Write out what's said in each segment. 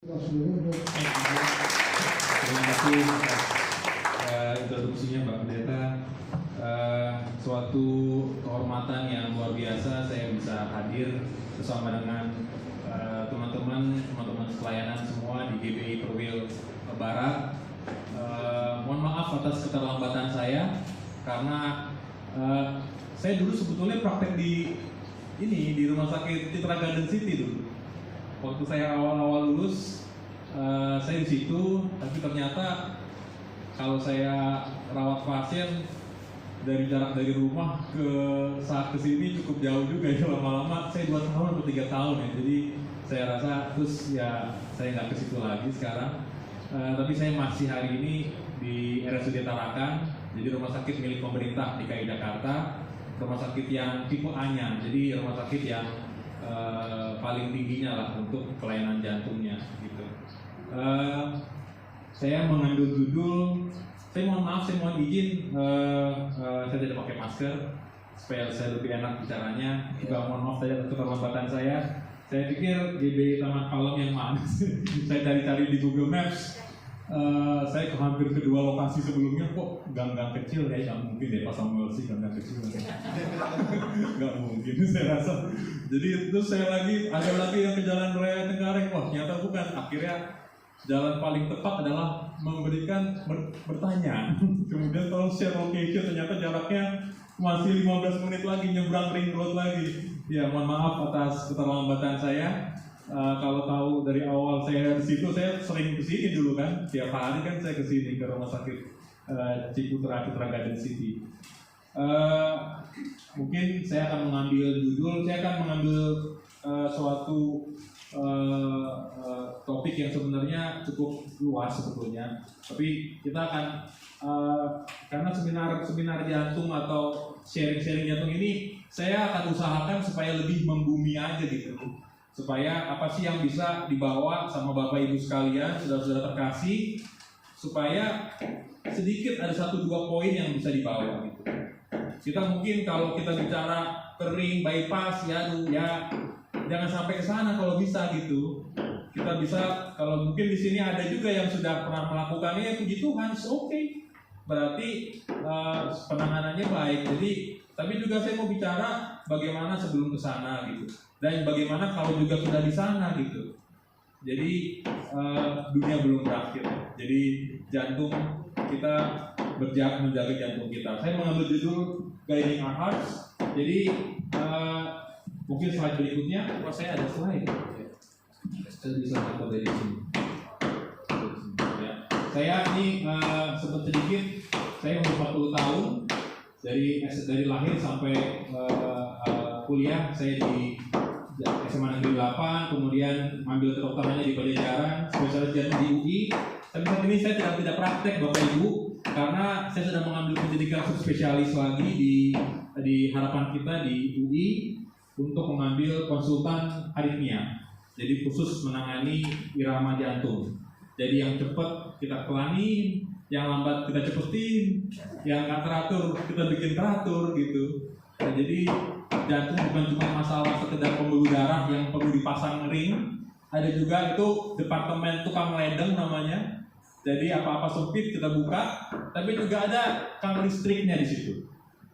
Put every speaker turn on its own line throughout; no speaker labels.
Terima kasih atas introduksinya Mbak Pendeta. Suatu kehormatan yang luar biasa saya bisa hadir bersama dengan teman-teman pelayanan semua di GBI Perwil Barat. Mohon maaf atas keterlambatan saya karena saya dulu sebetulnya praktek di Rumah Sakit Citra Garden City dulu. Waktu saya awal-awal lulus, saya di situ, tapi ternyata kalau saya rawat pasien dari jarak dari rumah ke saat kesini cukup jauh juga ya, lama-lama saya 2 tahun atau 3 tahun ya. Jadi saya rasa terus ya saya nggak ke situ lagi sekarang. Tapi saya masih hari ini di RSUD Tarakan, jadi rumah sakit milik pemerintah DKI Jakarta, rumah sakit yang tipe A-nya, jadi rumah sakit yang paling tingginya lah untuk pelayanan jantungnya gitu. Saya mengambil judul, saya mohon izin, saya tidak pakai masker supaya saya lebih enak bicaranya. Juga mohon maaf saya keterlambatan saya. Saya pikir GBI Taman Palem yang mana? Saya cari-cari di Google Maps. Saya ke hampir kedua lokasi sebelumnya, kok gang-gang kecil ya, nggak mungkin deh Pak Samuel sih gang-gang kecil, nggak mungkin saya rasa. Jadi terus saya ada lagi yang ke Jalan Raya Cengkareng, wah ternyata bukan. Akhirnya jalan paling tepat adalah memberikan bertanya. Kemudian kalau share location ternyata jaraknya masih 15 menit lagi nyebrang ring road lagi. Ya mohon maaf atas keterlambatan saya. Kalau tahu dari awal saya di situ, saya sering kesini dulu kan, tiap hari kan saya kesini ke rumah sakit Citra Garden City. Mungkin saya akan mengambil judul, saya akan mengambil suatu topik yang sebenarnya cukup luas sebetulnya. Tapi kita akan karena seminar jantung atau sharing jantung ini, saya akan usahakan supaya lebih membumi aja gitu. Supaya apa sih yang bisa dibawa sama Bapak Ibu sekalian, saudara-saudara terkasih, supaya sedikit ada 1-2 poin yang bisa dibawa gitu. Kita mungkin kalau kita bicara kering, bypass, ya jangan sampai ke sana kalau bisa gitu. Kita bisa, kalau mungkin di sini ada juga yang sudah pernah melakukannya, puji Tuhan, oke. Berarti penanganannya baik. Jadi, tapi juga saya mau bicara bagaimana sebelum ke sana gitu. Dan bagaimana kalau juga sudah di sana gitu. Jadi dunia belum berakhir. Jadi jantung kita menjaga jantung kita. Saya mengambil judul Guiding Our Hearts. Jadi mungkin slide berikutnya. Saya ada slide. Saya bisa lihat dari sini. Ya. Saya ini sempat sedikit. Saya umur 40 tahun. Dari lahir sampai kuliah saya di SMA Negeri 8, kemudian ambil kedokterannya di Pajajaran, spesialis jantung di UI. Tapi saat ini saya tidak praktek Bapak Ibu, karena saya sudah mengambil pendidikan subspesialis lagi di harapan kita di UI untuk mengambil konsultan aritmia. Jadi khusus menangani irama jantung. Jadi yang cepat kita kelani, yang lambat kita cepetin, yang nggak teratur kita bikin teratur gitu. Nah, jadi jantung bukan cuma masalah sekedar pembuluh darah yang perlu dipasang ring, ada juga itu departemen tukang ledeng namanya. Jadi apa-apa sempit kita buka, tapi juga ada kang listriknya di situ.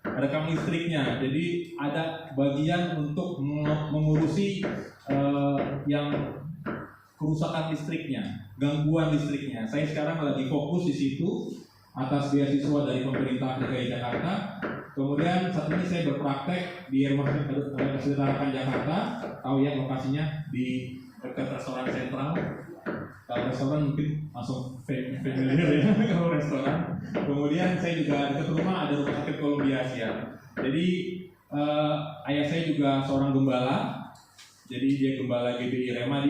Ada kang listriknya, jadi ada bagian untuk mengurusi yang kerusakan listriknya, gangguan listriknya. Saya sekarang lagi fokus di situ atas beasiswa dari pemerintah DKI Jakarta. Kemudian saat ini saya berpraktek di Rumah Sakit Tarakan Jakarta. Tahu ya lokasinya di dekat restoran sentral. Kalau restoran mungkin langsung familiar ya kalau restoran. Kemudian saya juga dekat rumah ada Rumah Sakit Columbia Asia. Jadi ayah saya juga seorang gembala. Jadi dia gembala GBI Rema,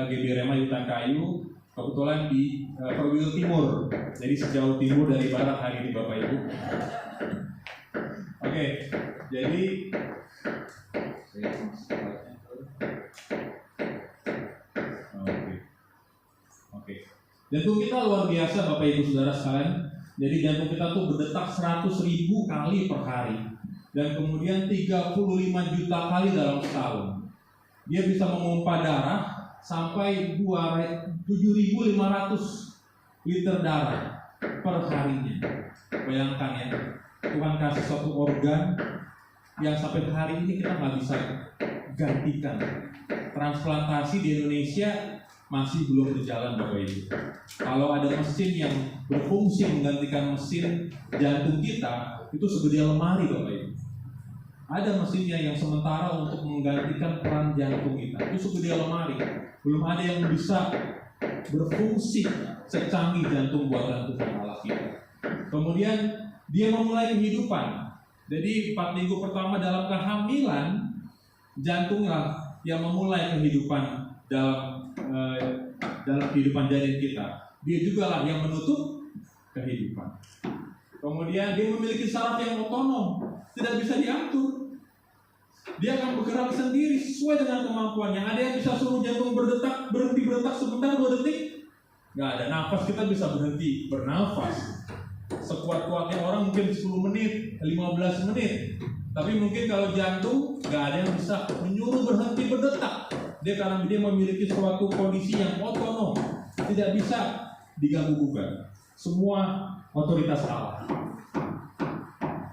GBI Rema di Hutan Kayu. Kebetulan di Perwil Timur. Jadi sejauh timur dari barat hari ini Bapak Ibu. Oke, jadi jantung kita luar biasa Bapak Ibu Saudara sekalian. Jadi jantung kita tuh berdetak 100.000 kali per hari, dan kemudian 35 juta kali dalam setahun. Dia bisa memompa darah sampai 7.500 liter darah per harinya. Bayangkan ya, Tuhan kasih suatu organ yang sampai hari ini kita nggak bisa gantikan. Transplantasi di Indonesia masih belum berjalan, Bapak Ibu. Kalau ada mesin yang berfungsi menggantikan mesin jantung kita, itu segede lemari, Bapak Ibu. Ada mesinnya yang sementara untuk menggantikan peran jantung kita, itu segede lemari. Belum ada yang bisa berfungsi secanggih jantung buatan Tuhan Allah kita. Kemudian dia memulai kehidupan. Jadi 4 minggu pertama dalam kehamilan, jantunglah yang memulai kehidupan dalam kehidupan janin kita. Dia juga lah yang menutup kehidupan. Kemudian dia memiliki saraf yang otonom, tidak bisa diatur. Dia akan bergerak sendiri sesuai dengan kemampuannya. Ada yang bisa suruh jantung berhenti berdetak sebentar 2 detik? Nggak ada. Nafas kita bisa berhenti bernafas. Sekuat-kuatnya orang mungkin 10 menit, 15 menit. Tapi mungkin kalau jantung nggak ada yang bisa menyuruh berhenti berdetak. Karena dia memiliki suatu kondisi yang otonom, tidak bisa diganggu-gugat. Semua otoritas Allah.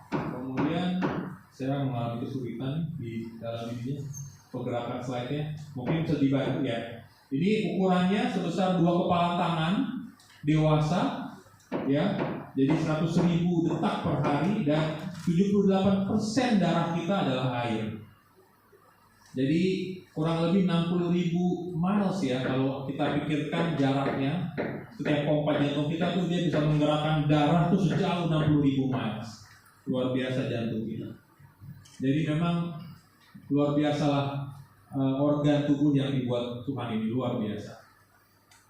Kemudian saya mengalami kesulitan di dalam ini pergerakan slide-nya. Mungkin bisa dibantu ya. Ini ukurannya sebesar 2 kepala tangan dewasa, ya. Jadi 100.000 detak per hari dan 78% darah kita adalah air. Jadi kurang lebih 60.000 miles ya kalau kita pikirkan jaraknya. Setiap pompa jantung kita tuh dia bisa menggerakkan darah tuh sejauh 60.000 miles. Luar biasa jantung kita. Jadi memang luar biasalah organ tubuh yang dibuat Tuhan ini, luar biasa.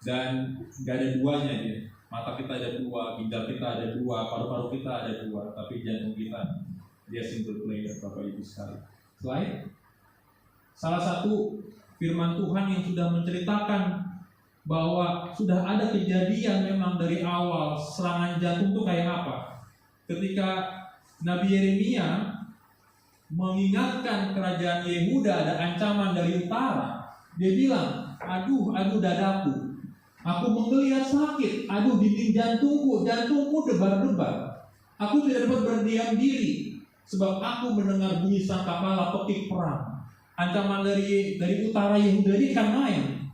Dan gak ada duanya dia. Mata kita ada 2, ginjal kita ada 2, paru-paru kita ada 2, tapi jantung kita dia single player, Bapak Ibu sekalian. Slide. Salah satu firman Tuhan yang sudah menceritakan bahwa sudah ada kejadian memang dari awal serangan jantung itu kayak apa. Ketika Nabi Yeremia mengingatkan kerajaan Yehuda ada ancaman dari utara, dia bilang, aduh dadaku, aku menggeliat sakit, aduh dinding jantungku debar-debar, aku tidak dapat berdiam diri, sebab aku mendengar bunyi sangkakala pekik perang. Ancaman dari utara Yehuda ini kan main,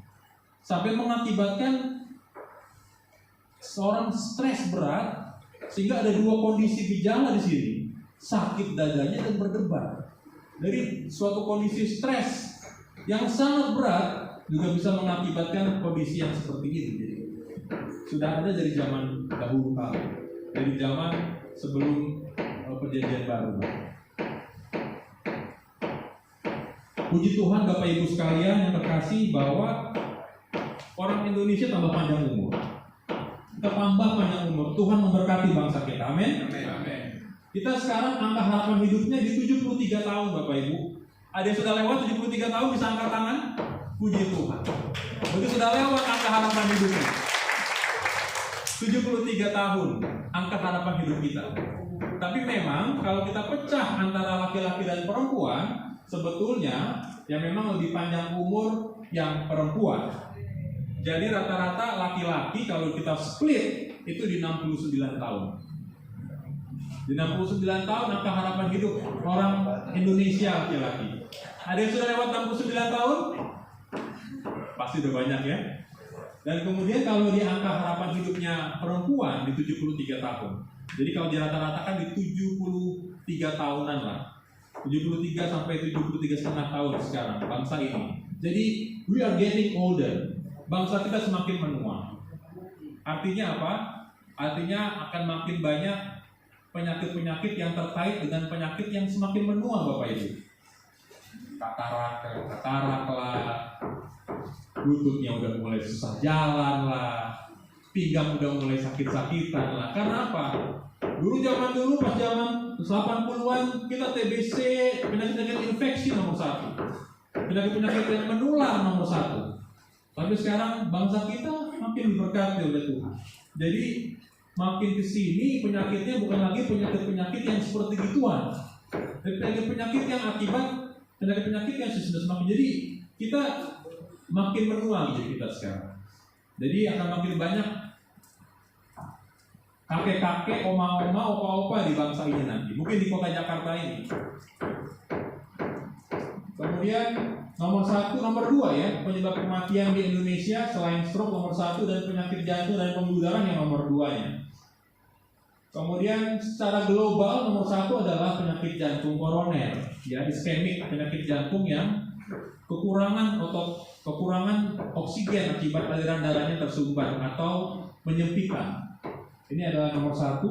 sampai mengakibatkan seorang stres berat, sehingga ada 2 kondisi gejala di sini, sakit dadanya dan berdebar. Dari suatu kondisi stres yang sangat berat juga bisa mengakibatkan kondisi yang seperti ini. Jadi, sudah ada dari zaman dahulu kala, dari zaman sebelum perjanjian baru. Puji Tuhan Bapak Ibu sekalian yang terkasih bahwa orang Indonesia tambah panjang umur. Kita tambah panjang umur. Tuhan memberkati bangsa kita. Amin. Kita sekarang angka harapan hidupnya di 73 tahun Bapak Ibu. Ada yang sudah lewat 73 tahun bisa angkat tangan? Puji Tuhan. Berarti sudah lewat angka harapan hidupnya. 73 tahun angka harapan hidup kita. Tapi memang kalau kita pecah antara laki-laki dan perempuan, sebetulnya yang memang lebih panjang umur yang perempuan. Jadi rata-rata laki-laki kalau kita split itu di 69 tahun. Di 69 tahun angka harapan hidup orang Indonesia laki-laki. Ada yang sudah lewat 69 tahun? Pasti udah banyak ya. Dan kemudian kalau di angka harapan hidupnya perempuan di 73 tahun. Jadi kalau dirata-ratakan di 73 tahunan lah. 73 sampai 73,5 tahun sekarang bangsa ini. Jadi we are getting older. Bangsa kita semakin menua. Artinya apa? Artinya akan makin banyak penyakit-penyakit yang terkait dengan penyakit yang semakin menua, Bapak Ibu. Katarak lah, lututnya udah mulai susah jalan lah, pinggang udah mulai sakit-sakitan lah. Karena apa? Zaman dulu pas zaman 80-an kita TBC, penyakit-penyakit infeksi nomor 1, penyakit-penyakit yang menular nomor 1. Tapi sekarang bangsa kita makin diberkati oleh Tuhan. Jadi makin kesini penyakitnya bukan lagi penyakit-penyakit yang seperti gituan, tapi penyakit-penyakit yang akibat penyakit-penyakit yang sudah semakin. Jadi kita makin menua di kita sekarang. Jadi akan makin banyak kakek-kakek, oma-oma, opa-opa di bangsa ini nanti. Mungkin di kota Jakarta ini. Kemudian nomor 2 ya, penyebab kematian di Indonesia selain stroke nomor 1 dan penyakit jantung dan pembuluh darah yang nomor 2-nya. Kemudian secara global nomor 1 adalah penyakit jantung koroner, ya, iskemik, penyakit jantung yang kekurangan oksigen akibat aliran darahnya tersumbat atau menyempitan. Ini adalah nomor 1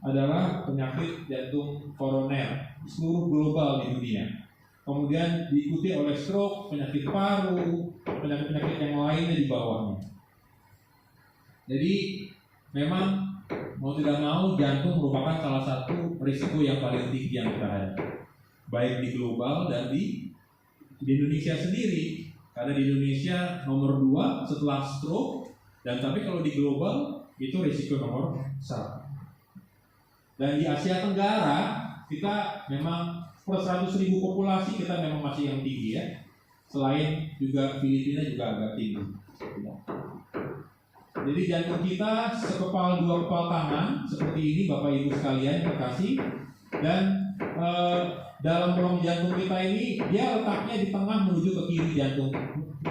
adalah penyakit jantung koroner seluruh global di dunia. Kemudian diikuti oleh stroke, penyakit paru, penyakit-penyakit yang lainnya di bawahnya. Jadi memang mau tidak mau jantung merupakan salah satu risiko yang paling tinggi yang kita hadapi, baik di global dan di Indonesia sendiri. Karena di Indonesia nomor 2 setelah stroke, dan tapi kalau di global itu risiko nomor 1. Dan di Asia Tenggara kita memang per 100.000 populasi kita memang masih yang tinggi ya. Selain juga Filipina juga agak tinggi. Jadi jantung kita sekepal 2 kepal tangan seperti ini Bapak Ibu sekalian yang terkasih. Dan dalam ruang jantung kita ini dia letaknya di tengah menuju ke kiri jantung,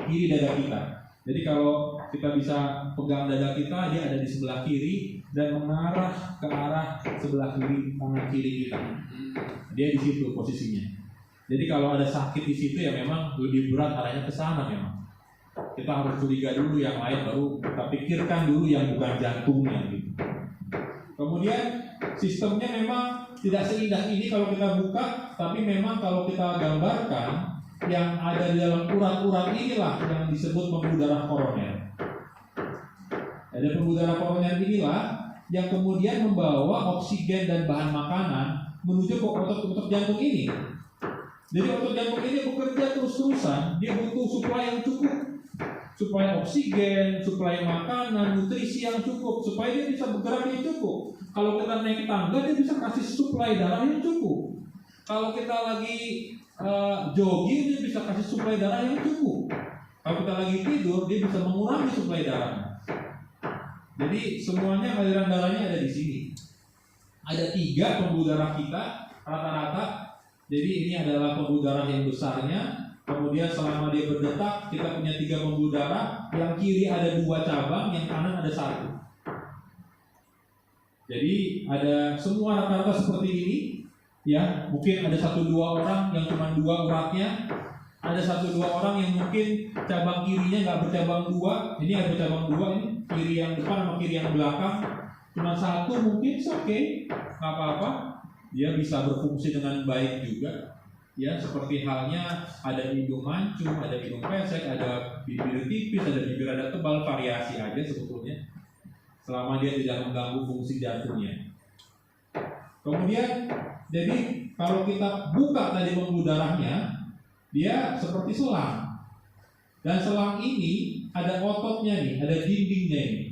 kiri dada kita. Jadi kalau kita bisa pegang dada kita, dia ada di sebelah kiri dan mengarah ke arah sebelah kiri tangan kiri kita. Dia di situ posisinya. Jadi kalau ada sakit di situ ya memang lebih berat arahnya ke sana memang. Kita harus curiga dulu yang lain, baru kita pikirkan dulu yang bukan jantungnya gitu. Kemudian sistemnya memang tidak seindah ini kalau kita buka, tapi memang kalau kita gambarkan yang ada di dalam urat-urat inilah yang disebut pembuluh darah koroner. Ada pembuluh darah koroner inilah yang kemudian membawa oksigen dan bahan makanan menuju ke otot-otot jantung ini. Jadi otot jantung ini bekerja terus-terusan, dia butuh suplai yang cukup, suplai oksigen, suplai makanan, nutrisi yang cukup supaya dia bisa bergerak yang cukup. Kalau kita naik tangga dia bisa kasih suplai darah yang cukup. Kalau kita lagi jogging dia bisa kasih suplai darah yang cukup. Kalau kita lagi tidur dia bisa mengurangi suplai darahnya. Jadi semuanya aliran darahnya ada di sini. Ada 3 pembuluh darah kita rata-rata. Jadi ini adalah pembuluh darah yang besarnya. Kemudian selama dia berdetak kita punya 3 pembuluh darah. Yang kiri ada 2 cabang, yang kanan ada 1. Jadi ada semua rata-rata seperti ini. Ya, mungkin ada 1-2 orang yang cuma 2 uratnya. Ada 1-2 orang yang mungkin cabang kirinya nggak bercabang 2. Ini ada bercabang 2 ini, kiri yang depan sama kiri yang belakang. Cuma 1 mungkin, oke, nggak apa-apa. Dia bisa berfungsi dengan baik juga. Ya, seperti halnya ada hidung mancung, ada hidung pesek, ada bibir tipis, ada bibir ada tebal, variasi aja sebetulnya. Selama dia tidak mengganggu fungsi jantungnya. Kemudian, jadi kalau kita buka tadi pembuluh darahnya, dia seperti selang. Dan selang ini ada ototnya nih, ada dindingnya ini.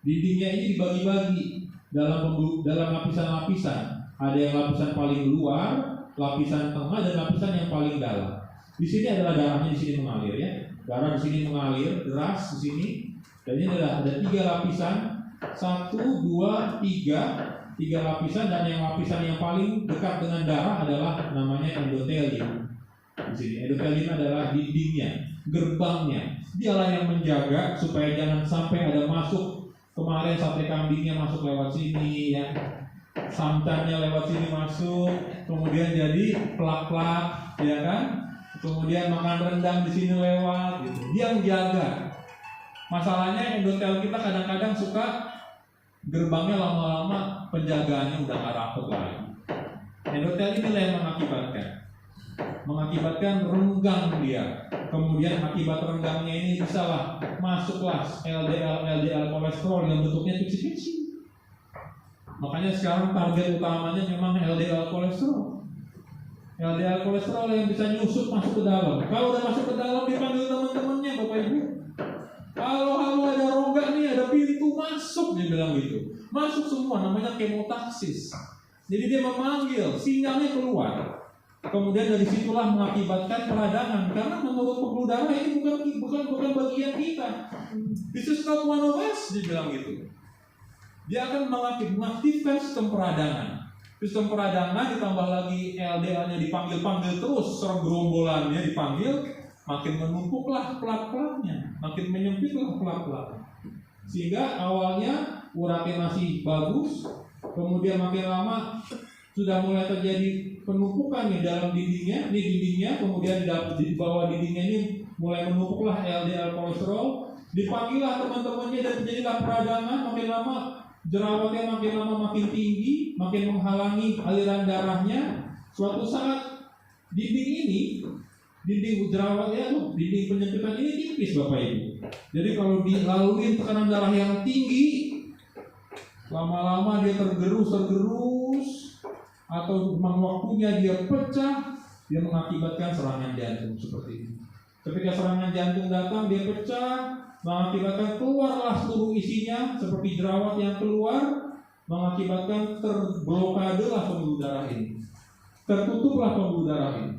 Dindingnya ini dibagi-bagi dalam lapisan-lapisan. Ada yang lapisan paling luar, lapisan tengah, dan lapisan yang paling dalam. Di sini adalah darahnya di sini mengalir ya. Darah di sini mengalir deras di sini. Dan ini ada 3 lapisan, 1, 2, 3 lapisan, dan yang lapisan yang paling dekat dengan darah adalah namanya endotelium. Di sini endotelium adalah dindingnya, gerbangnya. Dialah yang menjaga supaya jangan sampai ada masuk. Kemarin sate kambingnya masuk lewat sini ya. Santannya lewat sini masuk, kemudian jadi plak-plak, ya kan? Kemudian makan rendang di sini lewat, gitu. Dia menjaga. Masalahnya endotel kita kadang-kadang suka gerbangnya lama-lama penjagaannya udah nggak rapet lagi. Endotel inilah yang mengakibatkan renggang dia. Kemudian akibat renggangnya ini bisalah masuklah LDL kolesterol yang bentuknya kecil-kecil. Makanya sekarang target utamanya memang LDL kolesterol. LDL kolesterol yang bisa nyusut masuk ke dalam. Kalau udah masuk ke dalam dipanggil teman-temannya Bapak Ibu. Kalau ada rongga nih, ada pintu masuk, dia bilang gitu. Masuk semua, namanya kemotaksis. Jadi dia memanggil, sinyalnya keluar. Kemudian dari situlah mengakibatkan peradangan, karena menurut pembuluh darah ini bukan bagian kita. This is not one of us, dibilang gitu. Dia akan mengaktifkan sistem peradangan. Sistem peradangan ditambah lagi LDL-nya dipanggil-panggil terus, gerombolannya dipanggil, makin menumpuklah plak-plaknya, makin menyempitlah plak-plak. Sehingga awalnya uratnya masih bagus, kemudian makin lama sudah mulai terjadi penumpukan di dalam dindingnya, ini dindingnya, kemudian di bawah dindingnya ini mulai menumpuklah LDL kolesterol, dipanggillah teman-temannya dan terjadilah peradangan, makin lama jerawatnya makin lama makin tinggi, makin menghalangi aliran darahnya. Suatu saat dinding jerawatnya, dinding penyempitan ini tipis Bapak Ibu. Jadi kalau dilalui tekanan darah yang tinggi, lama-lama dia tergerus, atau memang waktunya dia pecah, dia mengakibatkan serangan jantung seperti ini. Ketika serangan jantung datang, dia pecah, mengakibatkan keluarlah seluruh isinya seperti jerawat yang keluar, mengakibatkan terblokadelah pembuluh darah ini, tertutuplah pembuluh darah ini,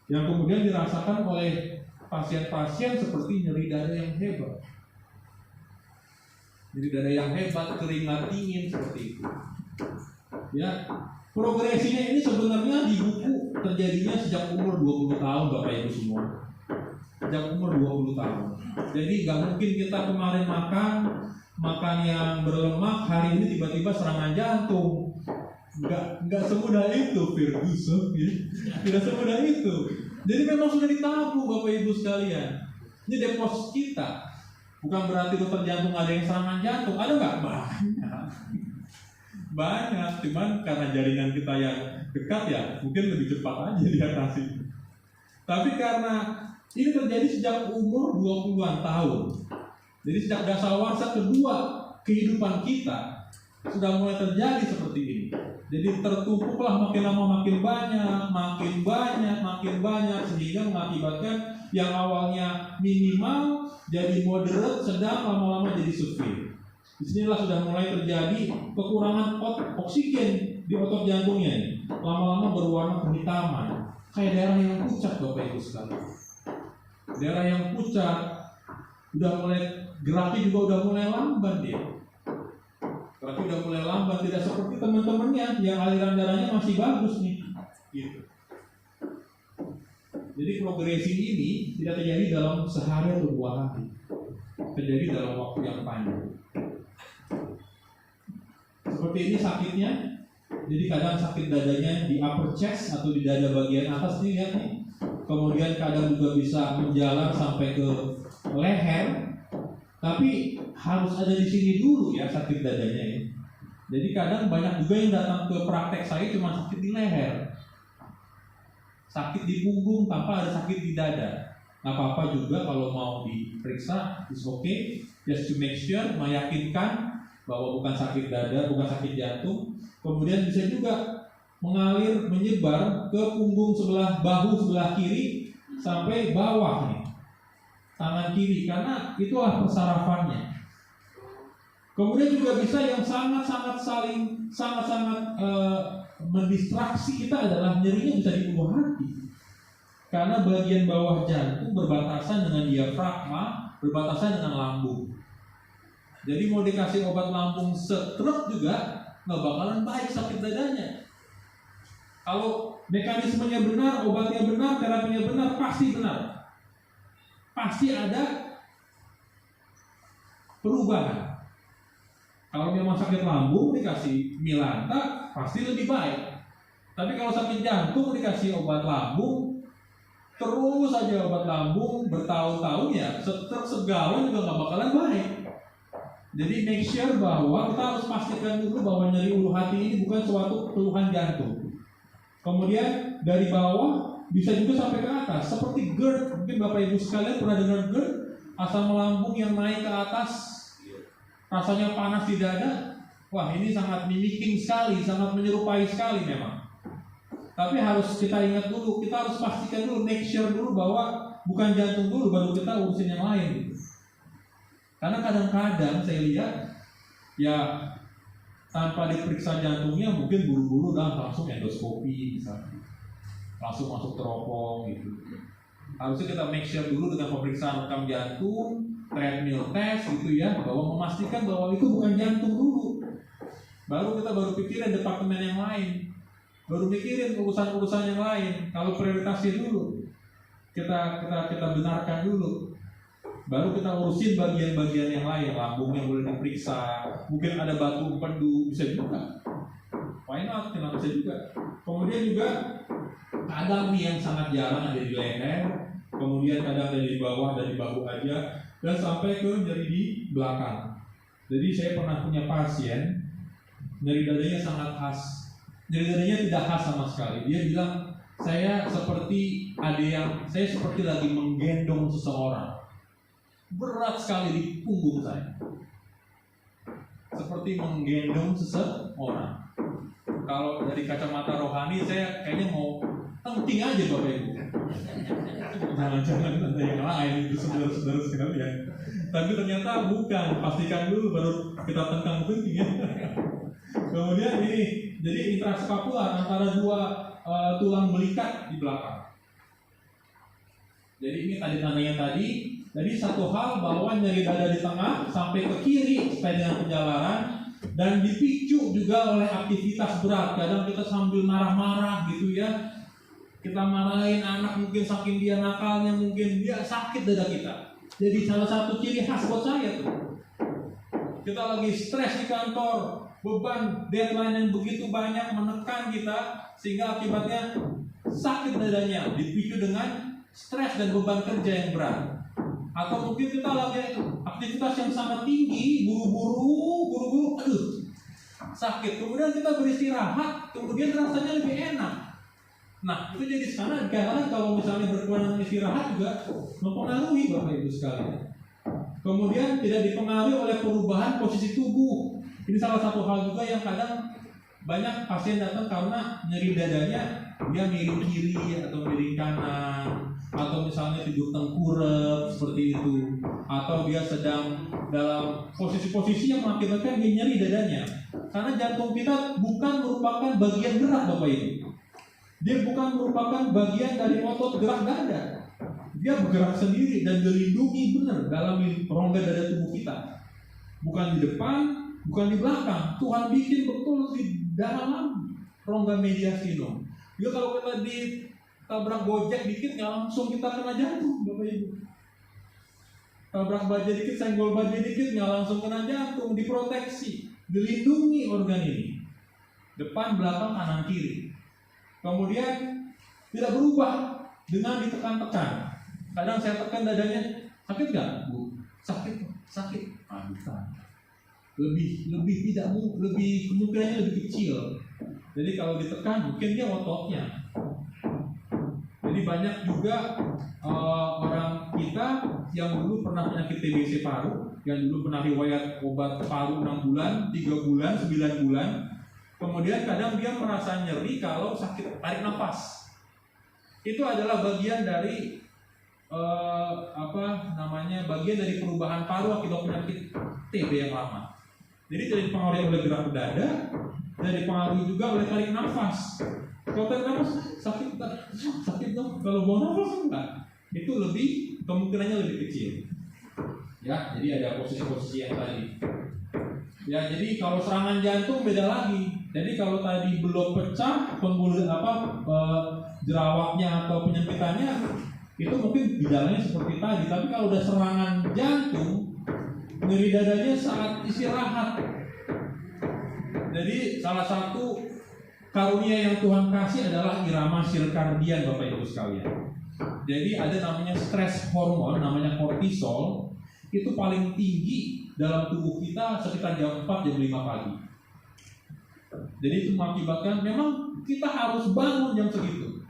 yang kemudian dirasakan oleh pasien-pasien seperti nyeri dada yang hebat, keringat dingin seperti itu. Ya, progresinya ini sebenarnya di buku terjadinya sejak umur 20 tahun Bapak Ibu semua. Sejak umur 20 tahun. Jadi gak mungkin kita kemarin makan yang berlemak, hari ini tiba-tiba serangan jantung. Gak semudah itu, Ferguson. Tidak semudah itu. Jadi memang sudah ditabung Bapak Ibu sekalian. Ini deposit kita. Bukan berarti dokter jantung ada yang serangan jantung. Ada nggak? Banyak. Cuman karena jaringan kita yang dekat ya, mungkin lebih cepat aja diatasi. Tapi karena ini terjadi sejak umur 20-an tahun. Jadi sejak dasawarsa kedua kehidupan kita sudah mulai terjadi seperti ini. Jadi tertumpuklah makin lama makin banyak sehingga mengakibatkan yang awalnya minimal jadi moderate, sedang, lama-lama jadi severe. Disinilah sudah mulai terjadi kekurangan oksigen di otot jantungnya. Lama-lama berwarna kehitaman, kayak daerah yang pucat Bapak Ibu sekalian. Daerah yang pucat udah mulai geraknya juga udah mulai lamban dia. Geraknya udah mulai lamban, tidak seperti teman-temannya yang aliran darahnya masih bagus nih. Gitu. Jadi progresi ini tidak terjadi dalam sehari atau 2 hari, terjadi dalam waktu yang panjang. Seperti ini sakitnya. Jadi kadang sakit dadanya di upper chest atau di dada bagian atas nih, lihat nih. Kemudian kadang juga bisa menjalar sampai ke leher. Tapi harus ada di sini dulu ya sakit dadanya ya. Jadi kadang banyak juga yang datang ke praktek saya cuma sakit di leher, sakit di punggung tanpa ada sakit di dada. Nggak apa-apa juga kalau mau diperiksa, is okay, just to make sure, meyakinkan bahwa bukan sakit dada, bukan sakit jantung. Kemudian bisa juga mengalir, menyebar ke punggung sebelah bahu sebelah kiri sampai bawah nih, tangan kiri, karena itulah persarafannya. Kemudian juga bisa yang sangat-sangat mendistraksi kita adalah nyerinya bisa di ulu hati. Karena bagian bawah jantung berbatasan dengan diafragma, berbatasan dengan lambung. Jadi mau dikasih obat lambung setruk juga nggak bakalan baik sakit dadanya. Kalau mekanismenya benar, obatnya benar, terapinya benar, pasti benar. Pasti ada perubahan. Kalau memang sakit lambung dikasih Milanta pasti lebih baik. Tapi kalau sakit jantung dikasih obat lambung, terus aja obat lambung bertahun-tahun ya, segalon juga nggak bakalan baik. Jadi make sure bahwa kita harus pastikan dulu bahwa nyeri ulu hati ini bukan suatu keluhan jantung. Kemudian dari bawah bisa juga sampai ke atas, seperti GERD. Mungkin Bapak Ibu sekalian pernah dengar GERD, asam lambung yang naik ke atas, rasanya panas di dada. Wah, ini sangat mimicking sekali, sangat menyerupai sekali memang. Tapi harus kita ingat dulu, kita harus pastikan dulu, make sure dulu bahwa bukan jantung dulu, baru kita urusin yang lain gitu. Karena kadang-kadang saya lihat ya tanpa diperiksa jantungnya mungkin buru-buru langsung endoskopi misalnya. langsung masuk teropong gitu. Harusnya kita make sure dulu dengan pemeriksaan rekam jantung, treadmill test gitu ya, bahwa memastikan bahwa itu bukan jantung dulu. Baru kita pikirin departemen yang lain, baru mikirin urusan-urusan yang lain. Kalau prioritasnya dulu kita benarkan dulu, baru kita urusin bagian-bagian yang lain. Lambungnya boleh diperiksa, mungkin ada batu empedu, bisa juga. Why not? Kenapa bisa juga? Kemudian juga kadang nih yang sangat jarang ada di leher, kemudian kadang ada di bawah, dari bahu aja, dan sampai ke nyeri di belakang. Jadi saya pernah punya pasien, nyeri dadanya sangat khas. Nyeri dadanya tidak khas sama sekali. Dia bilang, saya seperti lagi menggendong seseorang. Berat sekali di punggung saya. Seperti menggendong seseorang. Kalau dari kacamata rohani, saya kayaknya mau penting aja Bapak Ibu. Jangan-jangan ada yang lain itu saudara-saudara sekalian. Tapi ternyata bukan. Pastikan dulu baru kita tentang penting ya. Kemudian ini, jadi intraskapular antara dua tulang belikat di belakang. Jadi ini tanda-tandanya tadi. Jadi satu hal bahwa nyeri dada di tengah sampai ke kiri supaya dengan penjalaran, dan dipicu juga oleh aktivitas berat. Kadang kita sambil marah-marah gitu ya, kita marahin anak, mungkin saking dia nakalnya, mungkin dia sakit dada kita. Jadi salah satu ciri khas buat saya tuh, kita lagi stres di kantor, beban deadline yang begitu banyak menekan kita, sehingga akibatnya sakit dadanya, dipicu dengan stres dan beban kerja yang berat. Atau mungkin kita lagi aktivitas yang sangat tinggi, buru-buru, aduh, sakit. Kemudian kita beristirahat, kemudian rasanya lebih enak. Nah, itu jadi sekarang kadang kalau misalnya berkurang istirahat juga mempengaruhi Bapak Ibu sekalian. Kemudian tidak dipengaruhi oleh perubahan posisi tubuh. Ini salah satu hal juga yang kadang banyak pasien datang karena nyeri dadanya, dia miring kiri atau miring kanan, atau misalnya tidur tengkurap seperti itu, atau dia sedang dalam posisi-posisi yang mengakibatkan dia nyeri dadanya. Karena jantung kita bukan merupakan bagian gerak Bapak Ibu. Dia bukan merupakan bagian dari otot gerak dada. Dia bergerak sendiri dan dilindungi benar dalam rongga dada tubuh kita. Bukan di depan, bukan di belakang. Tuhan bikin betul di dalam rongga mediastinum. Juga kalau kita ditabrak gojek dikit, nggak langsung kita kena jantung, Bapak Ibu. Tabrak baja dikit, senggol baja dikit, nggak langsung kena jantung. Diproteksi, dilindungi organ ini. Depan, belakang, kanan, kiri. Kemudian tidak berubah dengan ditekan-tekan. Kadang saya tekan dadanya, sakit nggak, Bu? Sakit. Bukan. Lebih tidak, lebih kemungkinannya lebih kecil. Jadi kalau ditekan mungkin dia ototnya. Jadi banyak juga orang kita yang dulu pernah penyakit TBC paru, yang dulu pernah riwayat obat paru 6 bulan, 3 bulan, 9 bulan. Kemudian kadang dia merasa nyeri kalau sakit tarik nafas. Itu adalah bagian dari bagian dari perubahan paru akibat penyakit TB yang lama. Jadi tidak dipengaruhi oleh gerak dada, dan dipengaruhi juga oleh tarik nafas. Kalau tarik nafas sakit dong. Kalau buang nafas enggak. Itu kemungkinannya lebih kecil. Ya, jadi ada posisi-posisi yang tadi. Ya, jadi kalau serangan jantung beda lagi. Jadi kalau tadi belum pecah jerawatnya atau penyempitannya, itu mungkin gejalanya seperti tadi. Tapi kalau udah serangan jantung, nyeri dadanya saat istirahat. Jadi salah satu karunia yang Tuhan kasih adalah irama sirkadian Bapak Ibu sekalian. Jadi ada namanya stres hormon, namanya kortisol. Itu paling tinggi dalam tubuh kita sekitar jam 4, jam 5 pagi. Jadi itu mengakibatkan memang kita harus bangun jam segitu.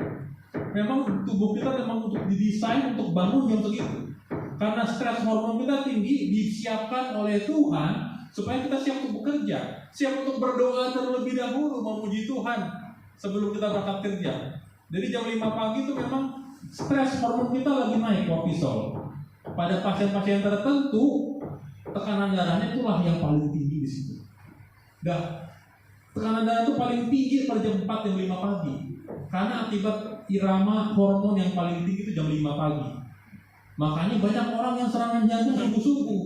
Memang tubuh kita memang untuk didesain untuk bangun jam segitu. Karena stres hormon kita tinggi, disiapkan oleh Tuhan supaya kita siap untuk bekerja, siap untuk berdoa terlebih dahulu memuji Tuhan sebelum kita berangkat kerja. Jadi jam 5 pagi itu memang stres hormon kita lagi naik, kortisol. Pada pasien-pasien tertentu tekanan darahnya itulah yang paling tinggi di situ. Tekanan darah itu paling tinggi pada jam 4, jam 5 pagi. Karena akibat irama hormon yang paling tinggi itu jam 5 pagi. Makanya banyak orang yang serangan jantung subuh-subuh.